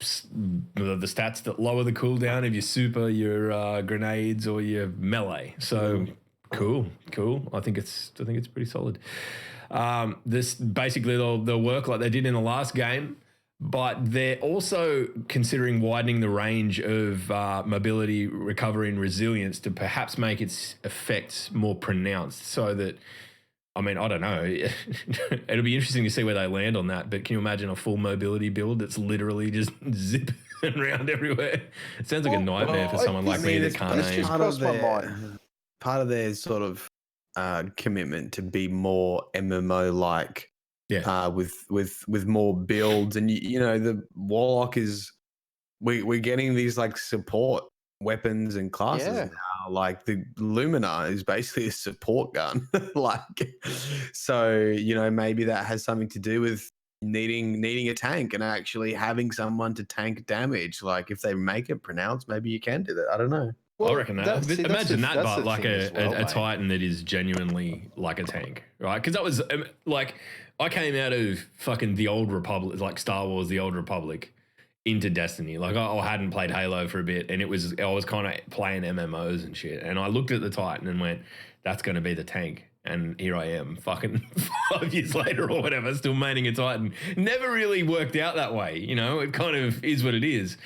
stats that lower the cooldown of your super, your grenades, or your melee. So cool. I think it's pretty solid. This basically they'll work like they did in the last game, but they're also considering widening the range of mobility, recovery, and resilience to perhaps make its effects more pronounced. So that, I mean, I don't know. It'll be interesting to see where they land on that. But can you imagine a full mobility build that's literally just zipping around everywhere? It sounds like a nightmare for someone like me that can't aim. Part of their sort of commitment to be more MMO like, with more builds, and the Warlock is we're getting these like support weapons and classes now. Like the Luminar is basically a support gun, so maybe that has something to do with needing a tank and actually having someone to tank damage. Like if they make it pronounced, maybe you can do that. I don't know. I reckon that. Imagine that, that's but the like thing as well, a mate. Titan that is genuinely like a tank, right? Because that was like I came out of fucking the Old Republic, like Star Wars, the Old Republic, into Destiny. Like I hadn't played Halo for a bit, and I was kind of playing MMOs and shit. And I looked at the Titan and went, "That's going to be the tank." And here I am, fucking 5 years later or whatever, still maining a Titan. Never really worked out that way, you know. It kind of is what it is.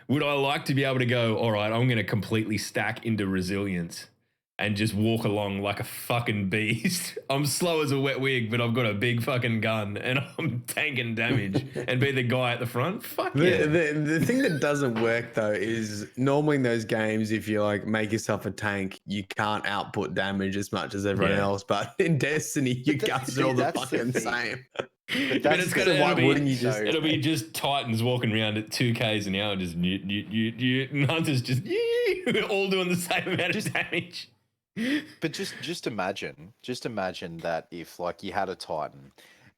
Would I like to be able to go, all right, I'm going to completely stack into resilience and just walk along like a fucking beast? I'm slow as a wet wig, but I've got a big fucking gun and I'm tanking damage and be the guy at the front? Fuck yeah. The thing that doesn't work though is normally in those games, if you like make yourself a tank, you can't output damage as much as everyone Yeah. else. But in Destiny, you guys are all the that's the fucking thing. same. But it'll be just Titans walking around at 2Ks an hour, just and Hunters just all doing the same amount of damage. But just imagine that if like you had a Titan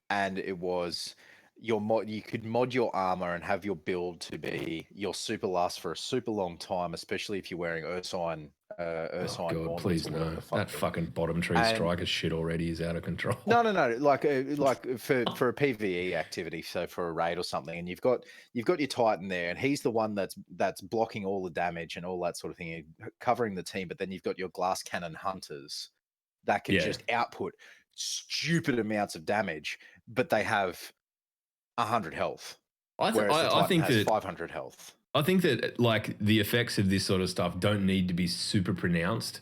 and it was your mod, you could mod your armor and have your build to be your super last for a super long time, especially if you're wearing Ursine Oh God, gauntlets please or no! whatever the fuck That they're- fucking bottom tree And- striker shit already is out of control. No, like for a PVE activity, so for a raid or something, and you've got your Titan there, and he's the one that's blocking all the damage and all that sort of thing, covering the team. But then you've got your glass cannon hunters that can Yeah. just output stupid amounts of damage, but they have 100 health, whereas the I Titan think has that 500 health. I think that like the effects of this sort of stuff don't need to be super pronounced.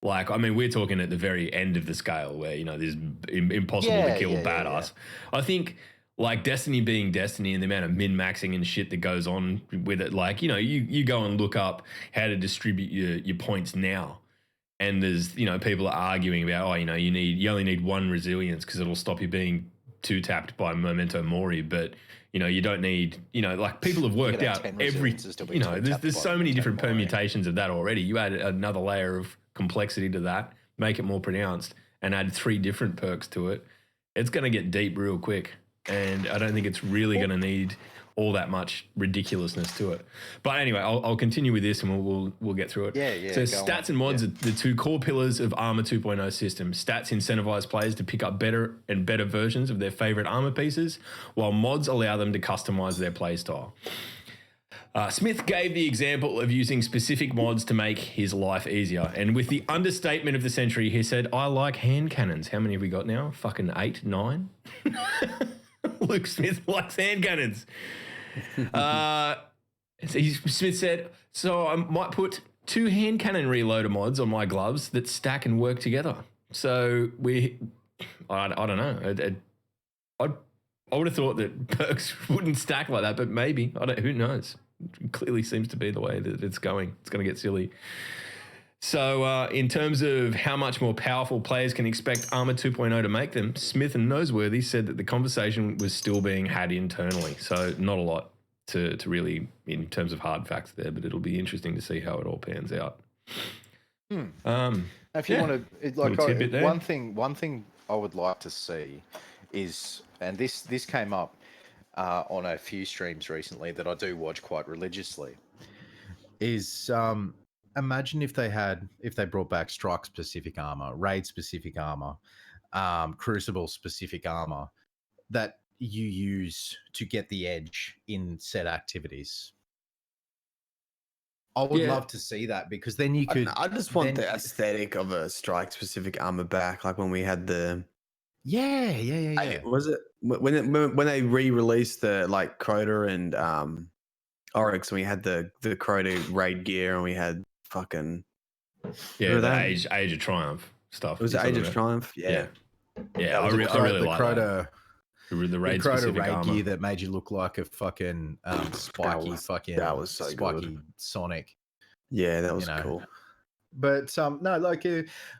Like, I mean, we're talking at the very end of the scale where, you know, there's impossible to kill badass. I think like Destiny being Destiny and the amount of min-maxing and shit that goes on with it, like, you know, you go and look up how to distribute your points now. And there's, you know, people are arguing about, oh, you know, you only need one resilience because it'll stop you being two tapped by Memento Mori. But, you know, you don't need, you know, like people have worked have out 10 every, resiliences to be you know, two-tapped there's by so many Memento different Mori. permutations of that already. You add another layer of complexity to that, make it more pronounced, and add 3 different perks to it. It's going to get deep real quick. And I don't think it's really going to need all that much ridiculousness to it. But anyway, I'll continue with this and we'll get through it. Yeah, So go stats on. and mods are the 2 core pillars of Armor 2.0 system. Stats incentivize players to pick up better and better versions of their favorite armor pieces, while mods allow them to customize their playstyle. Smith gave the example of using specific mods to make his life easier. And with the understatement of the century, he said, I like hand cannons. How many have we got now? Fucking 8, 9? Luke Smith likes hand cannons. Smith said, so I might put 2 hand cannon reloader mods on my gloves that stack and work together. So I don't know. I would have thought that perks wouldn't stack like that, but maybe. Who knows? It clearly seems to be the way that it's going. It's going to get silly. So in terms of how much more powerful players can expect Armor 2.0 to make them, Smith and Noseworthy said that the conversation was still being had internally. So not a lot to really in terms of hard facts there, but it'll be interesting to see how it all pans out. If you want to, like, Little tidbit there. one thing I would like to see is, and this came up on a few streams recently that I do watch quite religiously, is imagine if they brought back strike specific armor, raid specific armor, crucible specific armor that you use to get the edge in set activities. I would love to see that, because then you could. I just want the aesthetic of a strike specific armor back, like when we had the. Yeah. Was it when they re-released the like Crota and Oryx, and we had the Crota raid gear, and we had fucking The Age of Triumph stuff. it was the Age of Triumph. Yeah. Yeah, I really like Crota, the the raid Crota specific raid armor. gear that made you look like a fucking spiky that was so spiky good. Sonic. Yeah, that was You know. cool. But no, like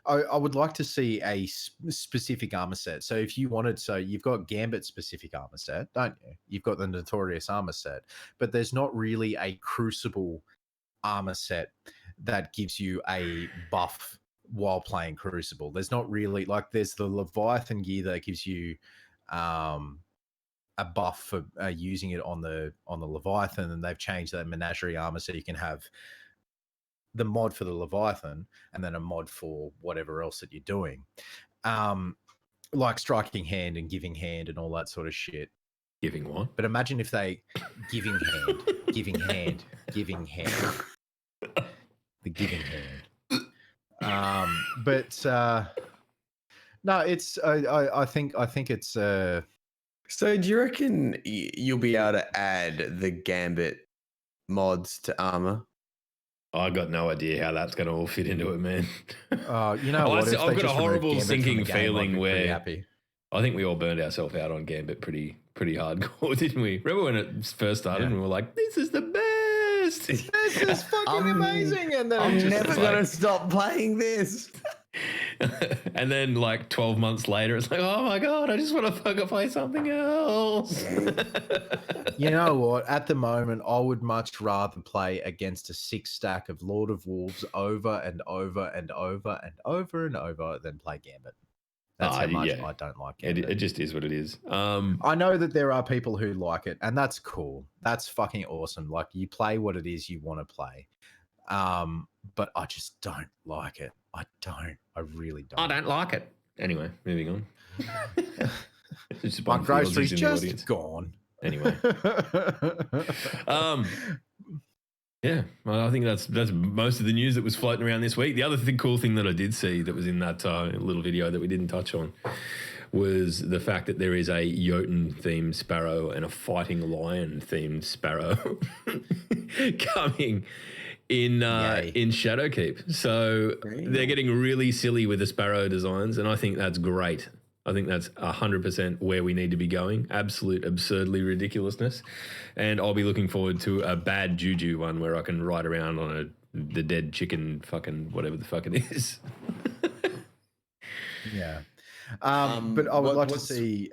I would like to see a specific armor set. So if you wanted, so you've got Gambit specific armor set, don't you? You've got the Notorious armor set, but there's not really a Crucible armor set that gives you a buff while playing Crucible. There's not really, like, there's the Leviathan gear that gives you a buff for using it on the Leviathan, and they've changed that Menagerie armor so you can have the mod for the Leviathan and then a mod for whatever else that you're doing. Like striking hand and giving hand and all that sort of shit. Giving what? But imagine if they giving hand, giving hand, giving hand. The giving hand. No, it's I think it's So do you reckon you'll be able to add the Gambit mods to armor? I got no idea how that's going to all fit into it, man. you know what? If I've they got a just remove horrible Gambit from the sinking game, I'd be feeling pretty where happy. I think we all burned ourselves out on Gambit pretty hardcore, didn't we? Remember when it first started and we were like, "This is the best! This is fucking amazing!" And then I'm it just never was gonna like, stop playing this. And then like 12 months later, it's like, "Oh my god, I just want to fucking play something else." you know what? At the moment, I would much rather play against a 6-stack of Lord of Wolves over and over and over and over and over than play Gambit. That's how much I don't like Gambit. It just is what it is. I know that there are people who like it, and that's cool. That's fucking awesome. Like, you play what it is you want to play. But I just don't like it. I really don't. I don't like it. Anyway, moving on. It's just My one for the groceries Aussies in the just audience. gone. Anyway. Yeah, well, I think that's most of the news that was floating around this week. The other cool thing that I did see that was in that little video that we didn't touch on was the fact that there is a Jotun-themed sparrow and a fighting lion-themed sparrow coming in Shadowkeep. So they're getting really silly with the sparrow designs, and I think that's great. I think that's 100% where we need to be going. Absolute absurdly ridiculousness. And I'll be looking forward to a Bad Juju one where I can ride around on the dead chicken fucking whatever the fuck it is. Yeah. But I would like to see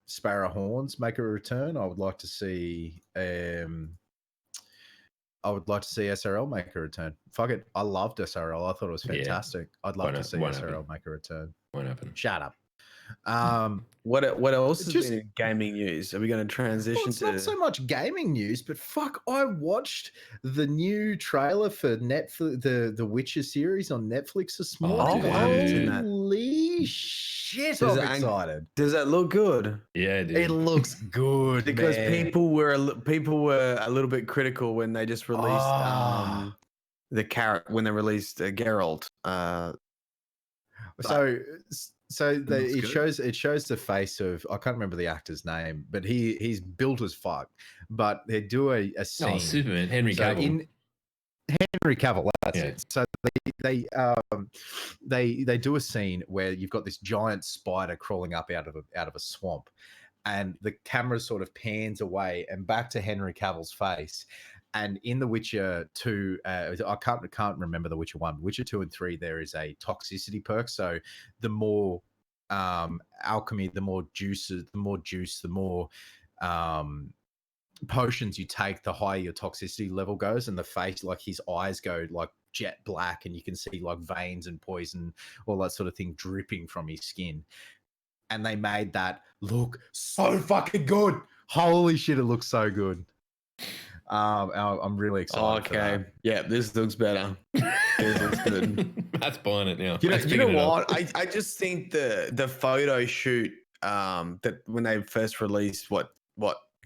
Sparrow Horns make a return. I would like to see SRL make a return. Fuck it. I loved SRL. I thought it was fantastic. I'd love to see SRL make a return. Won't happen. Shut up. What else has been in gaming news? Are we going to transition it's to? not so much gaming news, but fuck, I watched the new trailer for Netflix, the Witcher series on Netflix this morning. Holy shit! I'm excited. Does that look good? Yeah, dude. It looks good because people were a little bit critical when they just released the carrot when they released Geralt. It shows the face of, I can't remember the actor's name, but he's built as fuck. But they do a scene. Oh, Superman, Henry Cavill. Henry Cavill, that's it. So they do a scene where you've got this giant spider crawling up out of a swamp, and the camera sort of pans away and back to Henry Cavill's face. And in The Witcher 2, I can't remember The Witcher 1, Witcher 2 and 3, there is a toxicity perk. So the more alchemy, the more juice, the more potions you take, the higher your toxicity level goes. And the face, like his eyes go like jet black, and you can see like veins and poison, all that sort of thing dripping from his skin. And they made that look so fucking good. Holy shit, it looks so good. I'm really excited. Okay, yeah, this looks better. This looks good. That's buying it now. You know what? I just think the photo shoot that when they first released what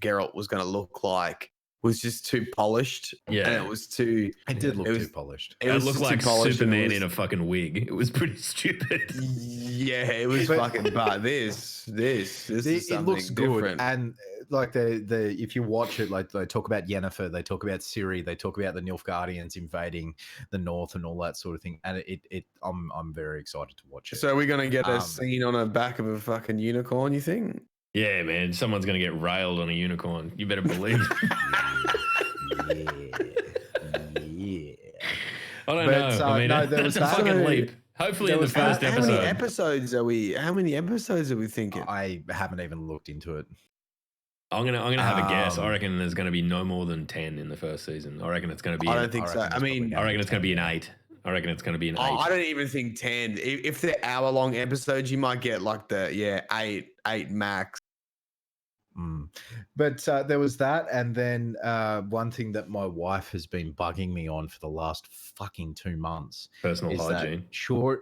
Geralt was going to look like was just too polished. Yeah, and it was too. It did look too polished. It looked like Superman in a fucking wig. It was pretty stupid. Yeah, it was fucking bad. This is something looks different. Good. And like the if you watch it, like they talk about Yennefer, they talk about Ciri, they talk about the Nilfgaardians invading the north and all that sort of thing. And I'm very excited to watch it. So are we gonna get a scene on the back of a fucking unicorn? You think? Yeah, man. Someone's gonna get railed on a unicorn. You better believe. Yeah. I don't know. I mean, no, there was that's a fucking leap. Hopefully in the first episode. How many episodes are we thinking? I haven't even looked into it. I'm gonna have a guess. I reckon there's gonna be no more than 10 in the first season. I reckon it's gonna be. I don't think so. I reckon it's gonna be an 8. I reckon it's gonna be an 8. I don't even think 10. If they're hour-long episodes, you might get like the 8 max. But there was that, and then one thing that my wife has been bugging me on for the last fucking 2 months Personal is hygiene. that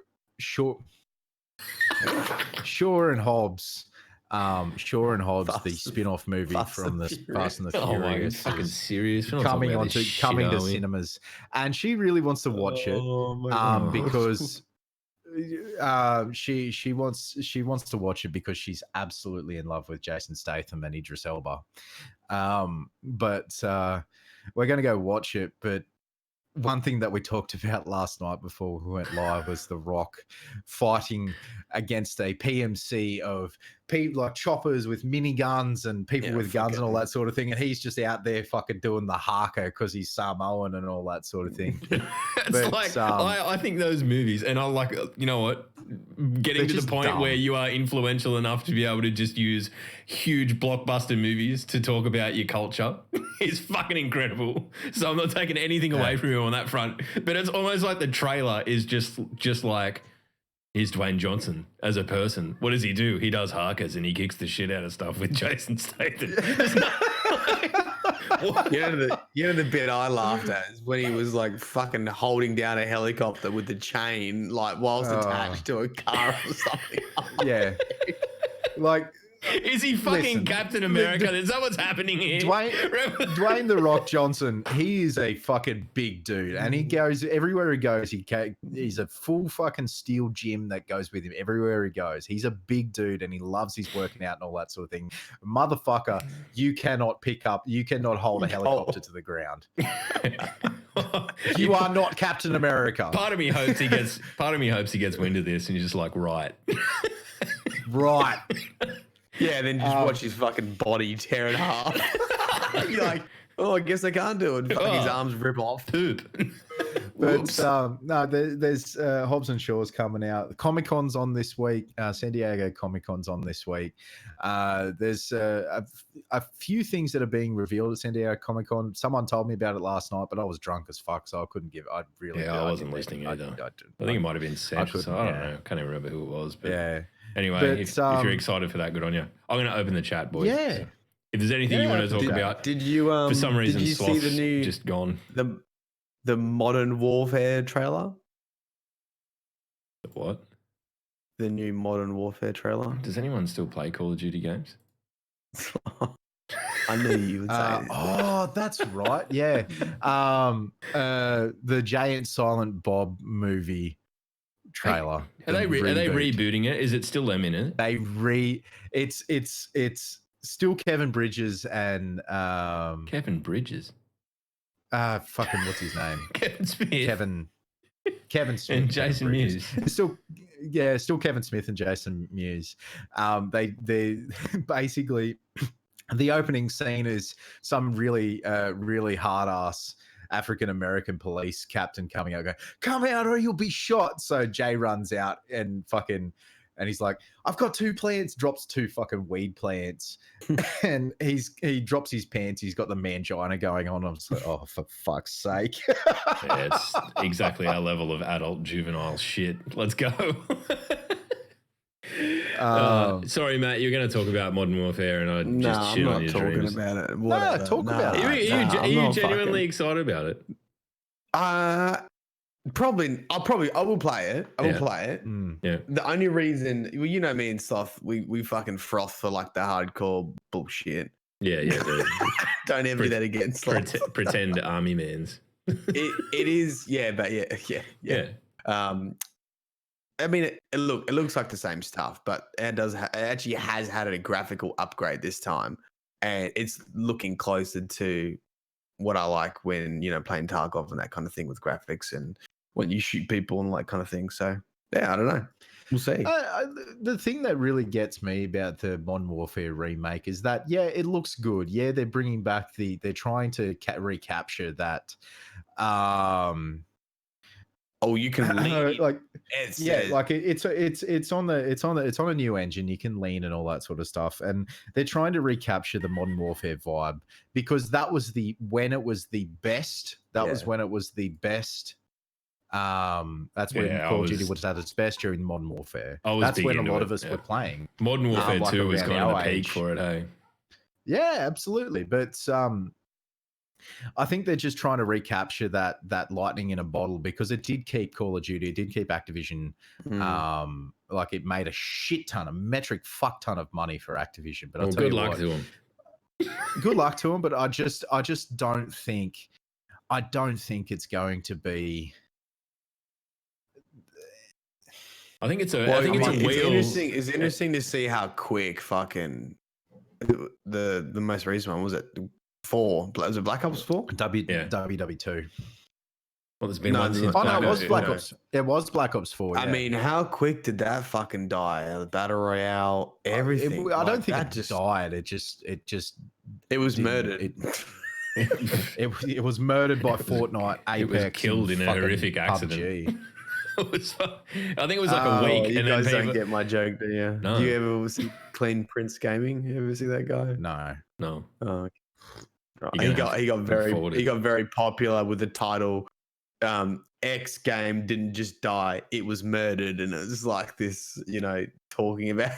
Shaw and Hobbs, the spin-off movie from the Fast and the Oh my, Furious, fucking is serious. We're not talking about this shit, coming are to we? cinemas, and she really wants to watch it God. because she wants to watch it because she's absolutely in love with Jason Statham and Idris Elba. But we're going to go watch it. But one thing that we talked about last night before we went live was The Rock fighting against a PMC of people like choppers with miniguns and people with guns and all that sort of thing. And he's just out there fucking doing the haka because he's Samoan and all that sort of thing. It's I think those movies, and I like, you know what, getting to the point where you are influential enough to be able to just use huge blockbuster movies to talk about your culture is fucking incredible. So I'm not taking anything away from you on that front, but it's almost like the trailer is just like, here's Dwayne Johnson as a person. What does he do? He does hakas and he kicks the shit out of stuff with Jason Statham. You know the bit I laughed at is when he was like fucking holding down a helicopter with the chain, like whilst attached to a car or something. Yeah. Like, is he fucking Captain America? Is that what's happening here? Dwayne The Rock Johnson, he is a fucking big dude, and he goes everywhere he goes. He's a full fucking steel gym that goes with him everywhere he goes. He's a big dude, and he loves his working out and all that sort of thing. Motherfucker, you cannot hold a helicopter to the ground. You are not Captain America. Part of me hopes he gets wind of this, and he's just like, right. Yeah, then just watch his fucking body tear in half. You're like, oh, I guess I can't do it. Fucking his arms rip off. Poop. But no, there's Hobbs and Shaw's coming out. Comic-Con's on this week. San Diego Comic-Con's on this week. There's a few things that are being revealed at San Diego Comic-Con. Someone told me about it last night, but I was drunk as fuck, so I couldn't give. I wasn't listening either. I think it might have been Seth. I don't know. I can't even remember who it was. But yeah. Anyway, if you're excited for that, good on you. I'm going to open the chat, boys. Yeah. So if there's anything you want to talk about, did you for some reason, did you see the new just gone. The Modern Warfare trailer? What? The new Modern Warfare trailer. Does anyone still play Call of Duty games? I knew you would say oh, that's right. Yeah. The Jay and Silent Bob movie trailer. Are they rebooting it? Is it still them in it? It's still Kevin Bridges and Kevin Bridges. Fucking what's his name? Kevin Smith. Kevin Smith and Jason Mewes. Still Kevin Smith and Jason Mewes. They basically the opening scene is some really hard ass African American police captain coming out, going, "Come out or you'll be shot." So Jay runs out and he's like, "I've got 2 plants," drops 2 fucking weed plants, and he drops his pants. He's got the mangina going on. I'm just like, oh, for fuck's sake. Yeah, it's exactly our level of adult juvenile shit. Let's go. Sorry, Matt, you're going to talk about Modern Warfare, and I just shit on your dreams. About it. No, talk about it. Are you genuinely excited about it? I will play it. I will play it. Yeah. The only reason, well, you know me and Sloth, we fucking froth for like the hardcore bullshit. Yeah. Don't ever do that again, Sloth. Pretend army mans. it is, yeah. I mean, it looks like the same stuff, but it actually has had a graphical upgrade this time, and it's looking closer to what I like when, you know, playing Tarkov and that kind of thing with graphics and when you shoot people and that kind of thing. So yeah, I don't know. We'll see. The thing that really gets me about the Modern Warfare remake is that, yeah, it looks good. Yeah, they're bringing back they're trying to recapture that. Oh, you can lean. It's on a new engine. You can lean and all that sort of stuff, and they're trying to recapture the Modern Warfare vibe because that was when it was the best. Was when it was the best. That's when Call of Duty was at its best during Modern Warfare. That's when a lot of us were playing. Modern Warfare 2 was kind of the peak for it, hey. Yeah, absolutely. But I think they're just trying to recapture that lightning in a bottle because it did keep Call of Duty, it did keep Activision. Like it made a shit ton, a metric fuck ton of money for Activision. But I'll Well, tell good you luck what, to them. good luck to them. But I just don't think it's going to be. I think it's a. Well, I think it's a wheel. interesting. It's interesting to see how quick fucking the most recent one was it 4? Was it Black Ops 4? WW2. Well, there's been No, one no, since no. Oh no, it was Black no. Ops. It was Black Ops 4. I yeah. mean, how quick did that fucking die? The battle royale, everything. I don't Like, think that it died. It was didn't- murdered. It was murdered by Fortnite, Apex, it was killed and in a fucking horrific PUBG. accident. I think it was like a week. You and guys then don't people, get my joke, do you? No. Do you ever see Clean Prince Gaming? You ever see that guy? No. no. Oh, okay. Right. You're He gonna got forward it. very popular with the title. X game didn't just die; it was murdered, and it was like this, talking about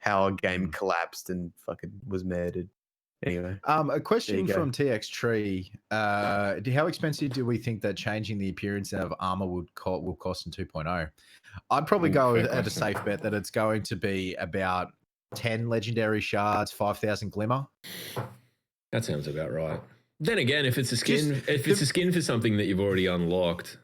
how a game collapsed and fucking was murdered. Anyway, A question go. from TX Tree. How expensive do we think that changing the appearance of armor will cost in 2.0? I'd probably go fair at a question. safe bet that it's going to be about 10 legendary shards, 5,000 glimmer. That sounds about right. Then again, if it's a skin, Just if it's a skin for something that you've already unlocked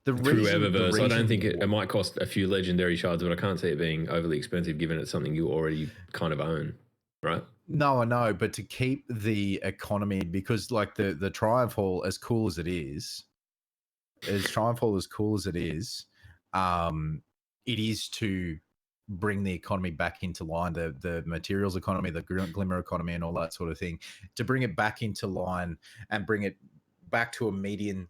The through reason, Eververse, I don't think it might cost a few legendary shards, but I can't see it being overly expensive given it's something you already kind of own, right? No, I know, but to keep the economy, because like the Triumph Hall, as cool as it is, it is to bring the economy back into line, the materials economy, the glimmer economy, and all that sort of thing, to bring it back into line and bring it back to a median.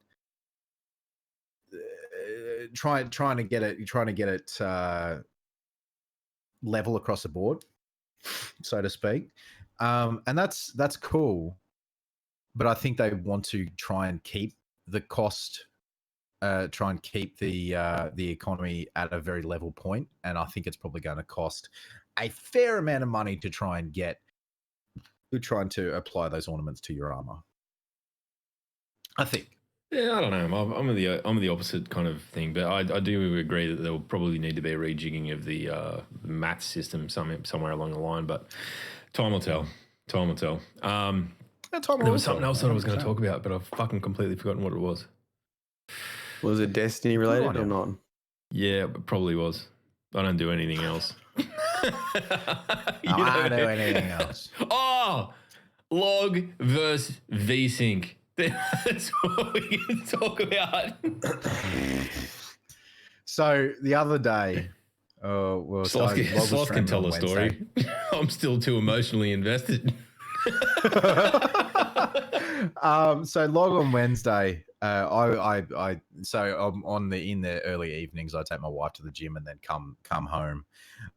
Trying to get it level across the board, so to speak, and that's cool. But I think they want to try and keep the cost, try and keep the economy at a very level point, and I think it's probably going to cost a fair amount of money to try and apply those ornaments to your armor. I think. Yeah, I don't know. I'm of the opposite kind of thing, but I do agree that there will probably need to be a rejigging of the math system somewhere along the line. But time will tell. Time will tell. There was something else that I was going to talk about, but I've fucking completely forgotten what it was. was it Destiny related or not? Yeah, it probably was. I don't do anything else. I don't do anything else. Oh, log versus VSync. That's what we can talk about. So the other day, Sloth can tell a story. I'm still too emotionally invested. So log on Wednesday. In the early evenings, I take my wife to the gym and then come home.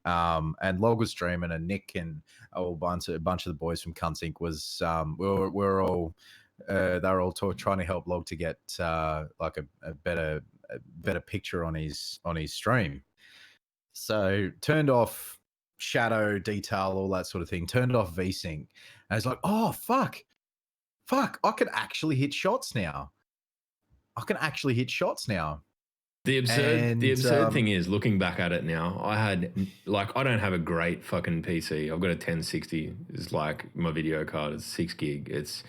And log was streaming, and Nick and a bunch of the boys from Cunsync was we're all they were all trying to help log to get like a better picture on his stream. So turned off shadow detail, all that sort of thing. Turned off VSync, and I was like, oh fuck, I can actually hit shots now. The absurd And, thing is, looking back at it now, I don't have a great fucking PC. I've got a 1060. It's like my video card is 6 gig. It's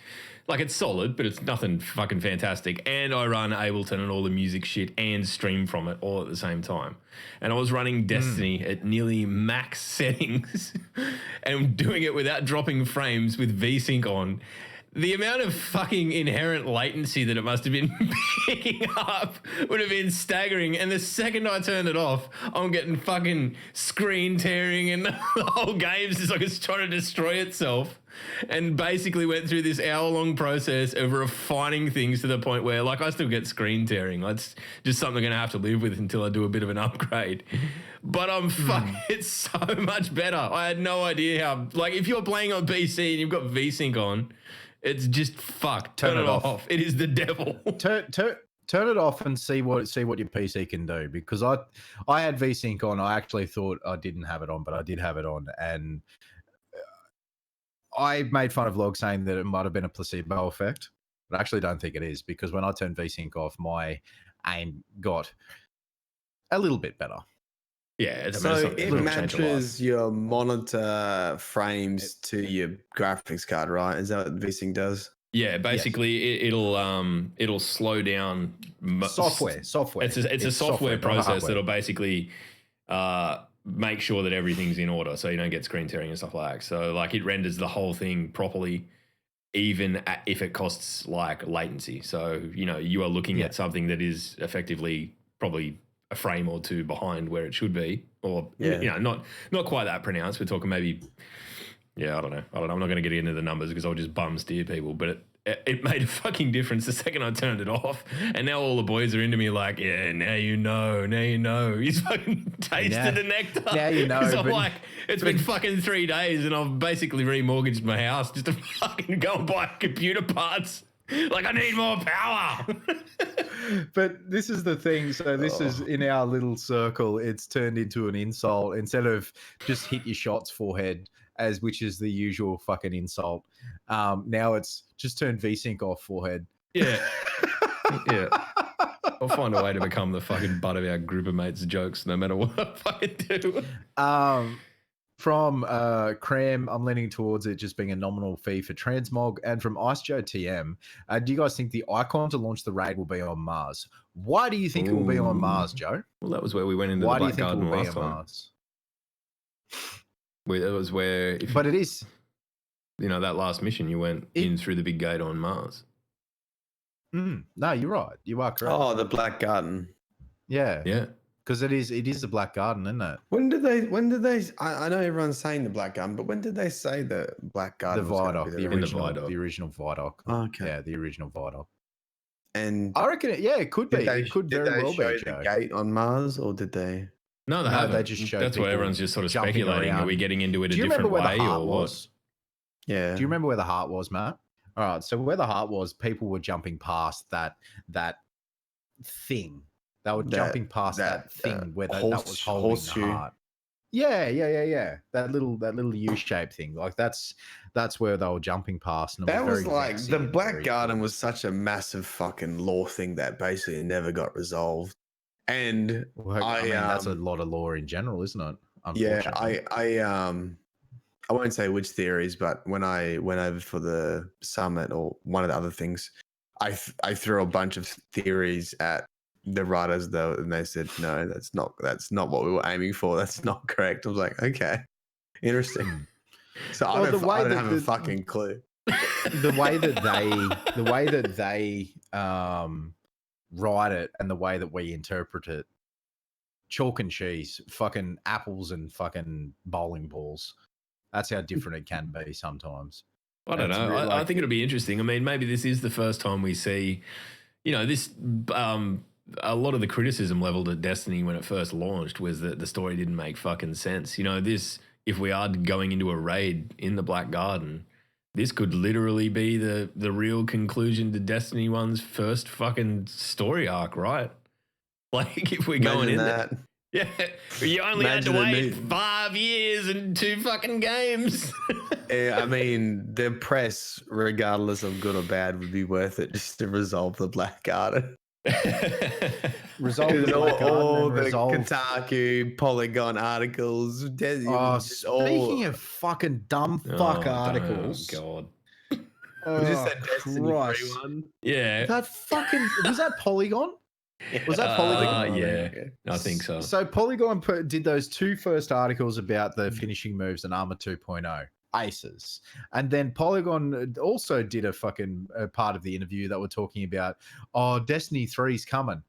solid, but it's nothing fucking fantastic. And I run Ableton and all the music shit and stream from it all at the same time. And I was running Destiny at nearly max settings and doing it without dropping frames with VSync on. The amount of fucking inherent latency that it must have been picking up would have been staggering. And the second I turned it off, I'm getting fucking screen tearing, and the whole game's just like it's trying to destroy itself. And basically went through this hour-long process of refining things to the point where, like, I still get screen tearing. That's just something I'm going to have to live with until I do a bit of an upgrade. But it's so much better. I had no idea how, like, if you're playing on PC and you've got VSync on, it's just fuck. Turn it off. It is the devil. turn it off and see what your PC can do, because I had VSync on. I actually thought I didn't have it on, but I did have it on, and I made fun of Log saying that it might have been a placebo effect, but I actually don't think it is because when I turned VSync off, my aim got a little bit better. Yeah, So it's not it gonna change a lot. matches your monitor frames to your graphics card, right? Is that what VSync does? Yeah, basically it'll slow down Software. It's a software not process hardware. that'll basically make sure that everything's in order, so you don't get screen tearing and stuff like that. So like it renders the whole thing properly, even if it costs like latency. So you are looking at something that is effectively probably a frame or two behind where it should be, or not quite that pronounced. We're talking maybe. Yeah, I don't know. I'm not going to get into the numbers because I'll just bum steer people. But it made a fucking difference the second I turned it off. And now all the boys are into me like, yeah, now you know. He's fucking tasted the nectar. Now you know. 'Cause I'm like, it's been fucking 3 days and I've basically remortgaged my house just to fucking go and buy computer parts. Like, I need more power. But this is the thing. So this is in our little circle. It's turned into an insult instead of just hit your shots forehead, which is the usual fucking insult. Now it's just turn VSync off forehead. Yeah. Yeah. I'll find a way to become the fucking butt of our group of mates' jokes no matter what I fucking do. From Cram, I'm leaning towards it just being a nominal fee for Transmog. And from Ice Joe TM, do you guys think the icon to launch the raid will be on Mars? Why do you think it will be on Mars, Joe? Well, that was where we went into Why the do you Black think it Garden will be last on time. Mars? That was where, But it is. that last mission, you went in through the big gate on Mars. No, you're right. You are correct. Oh, the Black Garden. Yeah. Yeah. Because it is the Black Garden, isn't it? When did they? I know everyone's saying the Black Garden, but when did they say the Black Garden? The was gonna Vidoc, be in the original, Vidoc. the original Vidoc. Oh, okay. Yeah, the original Vidoc. And I reckon, it could be. It could very well show be, Joe. the gate on Mars, or did they? No, they No, haven't. they just showed That's why people everyone's just sort of jumping speculating. Are we around. getting into it Do a you remember different where way the heart or what? was? Yeah. Do you remember where the heart was, Matt? All right. So where the heart was, people were jumping past that thing. They were jumping past that thing where that was holding horseshoe. the heart. Yeah. That little U-shaped thing. Like that's where they were jumping past. And it That was very like vexing the and Black very Garden cool. was such a massive fucking lore thing that basically never got resolved. And Well, I mean, that's a lot of lore in general, isn't it? yeah, Unfortunately. I won't say which theories, but when I went over for the summit or one of the other things, I threw a bunch of theories at the writers though, and they said no, that's not what we were aiming for. That's not correct. I was like, okay, interesting. So I don't have a fucking clue. the way that they write it and the way that we interpret it, chalk and cheese, fucking apples and fucking bowling balls. That's how different it can be sometimes. I don't know. I think it'll be interesting. I mean, maybe this is the first time we see, this. A lot of the criticism leveled at Destiny when it first launched was that the story didn't make fucking sense. If we are going into a raid in the Black Garden, this could literally be the real conclusion to Destiny 1's first fucking story arc, right? Like if we're going in that. there. Yeah, you only had to wait 5 years and 2 fucking games. Yeah, I mean, the press, regardless of good or bad, would be worth it just to resolve the Black Garden. Resolve the Black Garden all and the resolve... Kotaku, Polygon articles. Speaking of fucking dumb fuck articles. Oh, God. Was this that Destiny Christ. 3 one? Yeah. Was that Polygon? Was that Polygon? Yeah, I think so. So Polygon did those 2 first articles about the finishing moves in Armor 2.0. Aces. And then Polygon also did a fucking part of the interview that were talking about, Destiny 3's coming.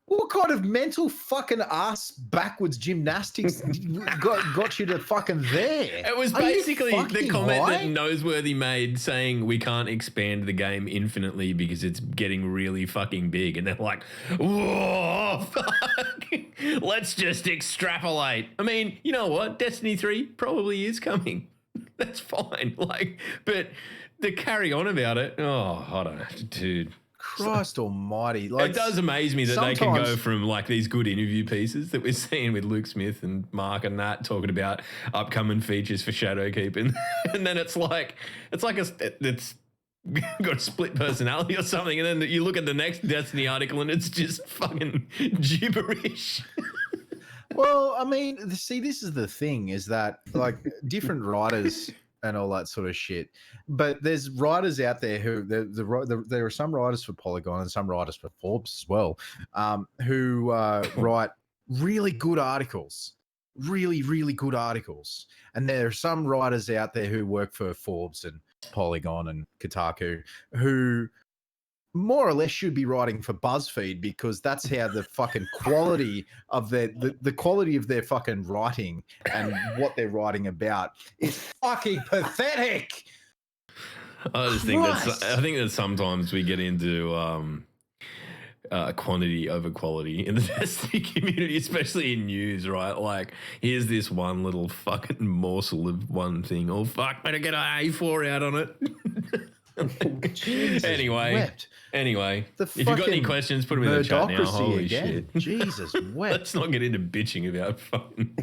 What kind of mental fucking ass backwards gymnastics got you to fucking there? It was Are you basically the fucking comment high? that Noseworthy made saying we can't expand the game infinitely because it's getting really fucking big. And they're like, whoa, fuck. Let's just extrapolate. I mean, you know what? Destiny 3 probably is coming. That's fine. But the carry on about it, I don't know, dude. Christ almighty. Like, it does amaze me that they can go sometimes- from like these good interview pieces that we're seeing with Luke Smith and Mark and that talking about upcoming features for Shadowkeep, and then it's got a split personality or something, and then you look at the next Destiny article and it's just fucking gibberish. Well, I mean, see, this is the thing, is that like different writers and all that sort of shit. But there's writers out there who there are some writers for Polygon and some writers for Forbes as well, who write really good articles, really good articles. And there are some writers out there who work for Forbes and Polygon and Kotaku who more or less should be writing for BuzzFeed, because that's how the fucking quality of the quality of their fucking writing and what they're writing about is fucking pathetic. I just think that sometimes we get into quantity over quality in the Destiny community, especially in news, right? Like, here's this one little fucking morsel of one thing. Oh fuck, better get an A4 out on it. Jesus wept. Anyway, The if you've got any fucking questions, put them in the chat now. Murdocracy Holy again. shit. Jesus wept. Let's not get into bitching about fucking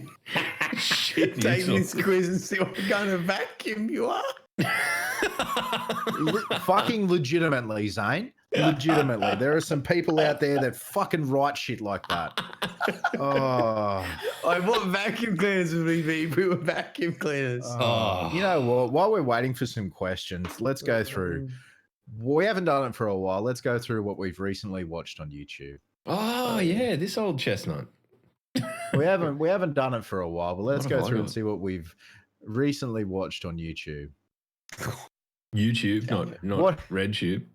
shit. Take this quiz and see what kind of vacuum you are. Fucking legitimately, Zane. Legitimately. There are some people out there that fucking write shit like that. Oh. I what vacuum cleaners would we were vacuum cleaners. Oh. You know what? While we're waiting for some questions, let's go through. We haven't done it for a while. Let's go through what we've recently watched on YouTube. Oh yeah, this old chestnut. We haven't done it for a while, but let's What go have I through and got? see what we've recently watched on YouTube. YouTube, not What? RedTube.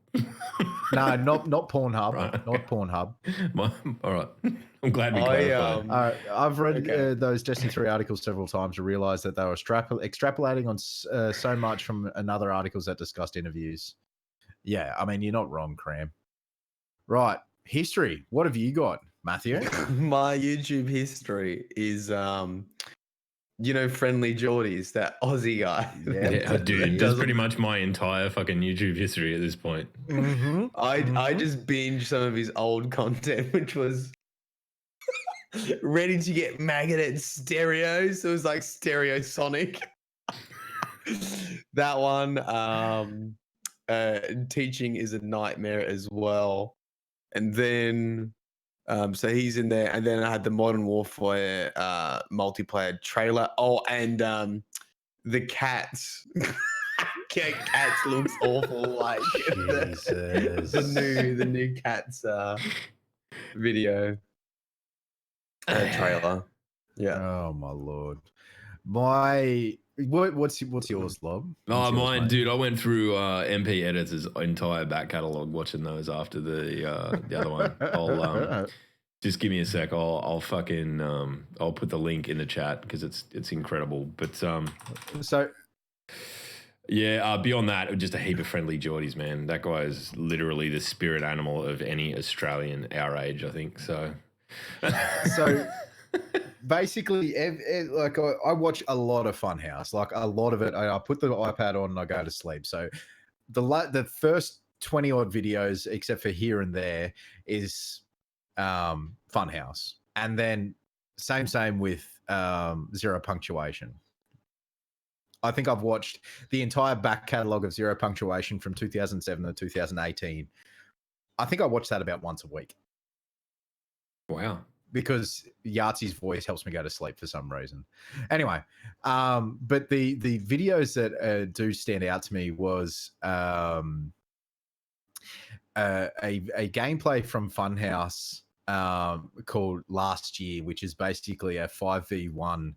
No, not Pornhub. Right. Not Pornhub. All right. I'm glad we clarified. I've read Okay. those Destiny 3 articles several times to realize that they were extrapolating on so much from another articles that discussed interviews. Yeah, I mean, you're not wrong, Cram. Right. History. What have you got, Matthew? My YouTube history is Friendly Geordies, that Aussie guy. Yeah, dude, that's doesn't- pretty much my entire fucking YouTube history at this point. Mm-hmm. I just binged some of his old content, which was ready to get magnet stereos. So it was like Stereo Sonic. That one. Teaching is a nightmare as well. And then so he's in there, and then I had the Modern Warfare multiplayer trailer. Oh, and the cats. Cats looks awful. Like Jesus. the new cats video trailer. Yeah. Oh my lord. What's yours, Lob? Oh, What's yours, mine, mate? dude. I went through MP Editor's entire back catalogue watching those after the other one. I'll just give me a sec. I'll fucking I'll put the link in the chat because it's incredible. But So yeah, beyond that, just a heap of friendly Geordies, man. That guy is literally the spirit animal of any Australian our age, I think. So basically, like I watch a lot of Funhouse, like a lot of it. I put the iPad on and I go to sleep. So the first 20 odd videos, except for here and there, is Funhouse, and then same with Zero Punctuation. I think I've watched the entire back catalogue of Zero Punctuation from 2007 to 2018. I think I watch that about once a week wow. because Yahtzee's voice helps me go to sleep for some reason. Anyway, but the videos that do stand out to me was a gameplay from Funhouse called Last Year, which is basically a 5v1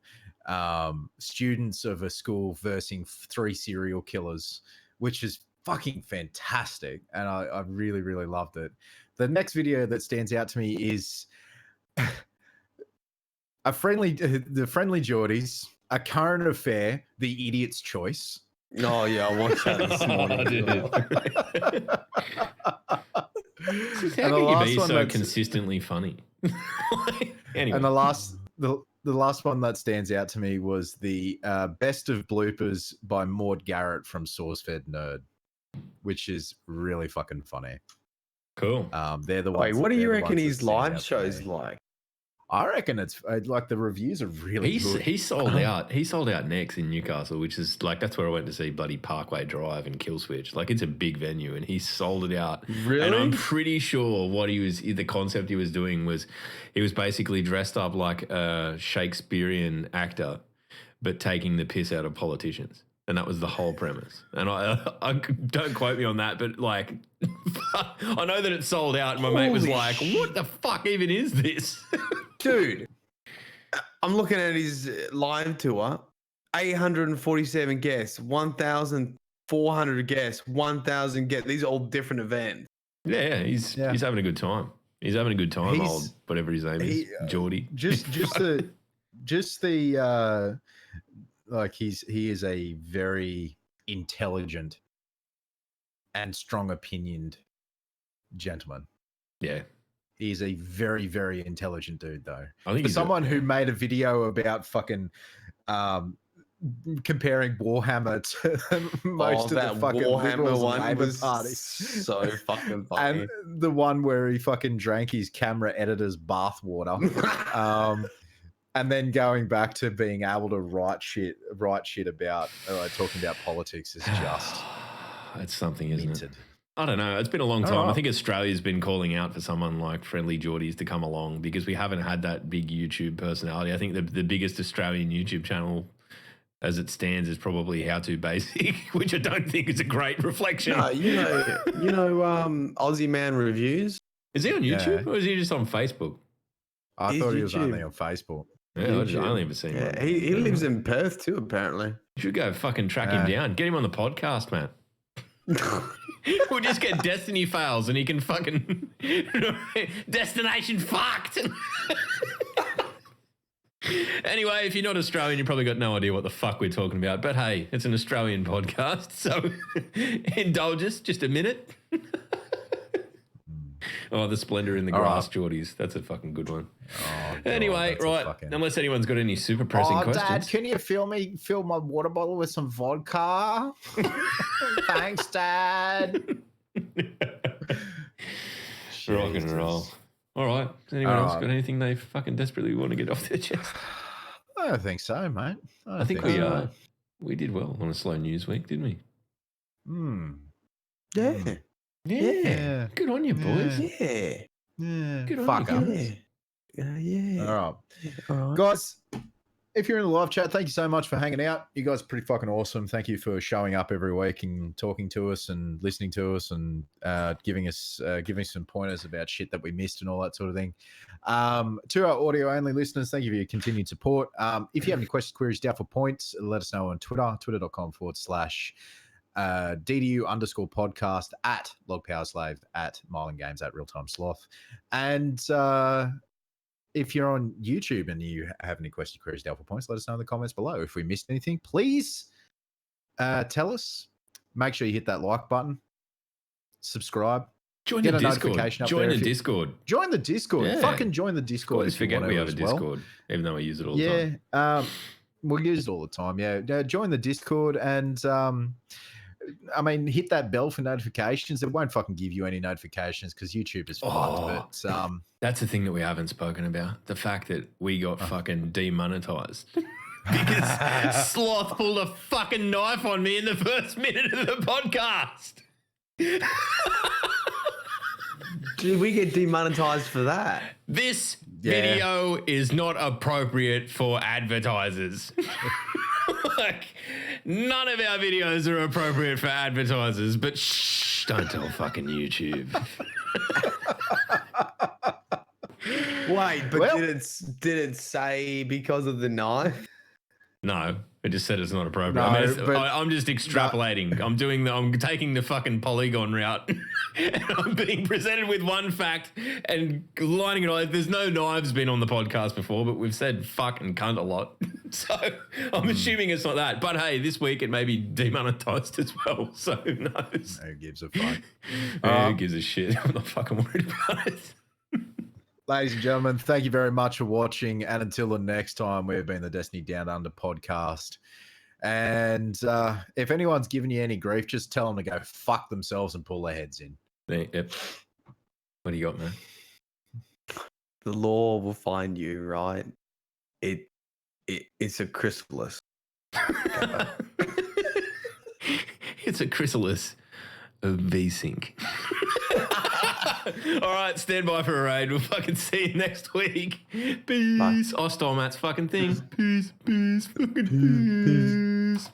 students of a school versing 3 serial killers, which is fucking fantastic, and I really loved it. The next video that stands out to me is the Friendly Geordies, A Current Affair, The Idiot's Choice. Oh yeah, I watched that this morning. How can you be so consistently funny? Anyway. And the last one that stands out to me was the Best of Bloopers by Maud Garrett from SourceFed Nerd, which is really fucking funny. Cool. They're the Wait, ones. what do you they're the reckon ones that his stand live out to shows me. like? I reckon it's like the reviews are really good. He sold out. He sold out next in Newcastle, which is like that's where I went to see bloody Parkway Drive and Killswitch. Like it's a big venue, and he sold it out. Really? And I'm pretty sure what the concept he was doing was he was basically dressed up like a Shakespearean actor, but taking the piss out of politicians. And that was the whole premise. And I don't quote me on that, but like, I know that it sold out. And my mate was Holy like, "What the fuck even is this?" Dude, I'm looking at his live tour. 847 guests, 1,400 guests, 1,000 guests. These are all different events. Yeah, he's having a good time. He's having a good time, He's- old whatever his name is, Geordie. just the like he is a very intelligent and strong opinioned gentleman. Yeah. He's a very, very intelligent dude, though. I think For he's someone who made a video about fucking comparing Warhammer to most of that the fucking Warhammer Liberals and one Labour was parties. so fucking funny. And the one where he fucking drank his camera editor's bathwater. And then going back to being able to write shit about talking about politics is just it's something, isn't minted. it? I don't know. It's been a long time. right. I think Australia's been calling out for someone like Friendly Geordies to come along because we haven't had that big YouTube personality. I think the biggest Australian YouTube channel as it stands is probably How To Basic, which I don't think is a great reflection. No, you know, Aussie Man Reviews. Is he on Yeah. YouTube or is he just on Facebook? I He's thought he was YouTube. only on Facebook. Yeah, I only ever seen Yeah, him. he lives in Perth too, apparently. You should go fucking track him down. Get him on the podcast, man. We'll just get Destiny fails and he can fucking destination fucked. Anyway, if you're not Australian, you probably got no idea what the fuck we're talking about. But hey, it's an Australian podcast, so indulge us just a minute. Oh, the Splendor in the All Grass, right. Geordies. That's a fucking good one. Oh, God, Anyway, that's a right. fucking- Unless anyone's got any super pressing questions. Dad, can you fill my water bottle with some vodka? Thanks, Dad. Rock and roll. All right. Has anyone All else right. got anything they fucking desperately want to get off their chest? I don't think so, mate. I think we did well on a slow news week, didn't we? Yeah. Yeah. Good on you, boys. Yeah. Yeah. Good on Fuck you, 'em. guys. Yeah. All right. All right. Guys, if you're in the live chat, thank you so much for hanging out. You guys are pretty fucking awesome. Thank you for showing up every week and talking to us and listening to us and giving us some pointers about shit that we missed and all that sort of thing. To our audio only listeners, thank you for your continued support. If you have any questions, queries, doubtful points, let us know on Twitter, twitter.com/DDU_podcast at LogPowerSlave at Myling Games at Realtime Sloth. And if you're on YouTube and you have any questions, queries, doubtful points, let us know in the comments below. If we missed anything, please tell us. Make sure you hit that like button, subscribe, Join get the a Discord. notification up Join there the if you- Discord. join the Discord. Yeah. Fucking join the Discord. Always if you forget want we to have a as well. Discord, even though we use it all the time. Yeah, we use it all the time. Yeah, join the Discord and I mean, hit that bell for notifications. It won't fucking give you any notifications because YouTube is fucked. But That's the thing that we haven't spoken about. The fact that we got fucking demonetized. Because Sloth pulled a fucking knife on me in the first minute of the podcast. Did we get demonetized for that? This Yeah. video is not appropriate for advertisers. Like, none of our videos are appropriate for advertisers, but shh, don't tell fucking YouTube. Wait, but Well- did it say because of the knife? No, it just said it's not appropriate. No, I mean, but- I'm just extrapolating. I'm taking the fucking Polygon route, and I'm being presented with one fact and lining it all. There's no knives been on the podcast before, but we've said fuck and cunt a lot, so I'm assuming it's not that. But hey, this week it may be demonetized as well. So who knows? who gives a fuck? Who gives a shit? I'm not fucking worried about it. Ladies and gentlemen, thank you very much for watching. And until the next time, we've been the Destiny Down Under podcast. And if anyone's giving you any grief, just tell them to go fuck themselves and pull their heads in. Yep. What do you got, man? The law will find you, right? It's a chrysalis. It's a chrysalis of VSync. All right, stand by for a raid. We'll fucking see you next week. Peace. I stole Matt's fucking thing. Peace, peace, fucking peace.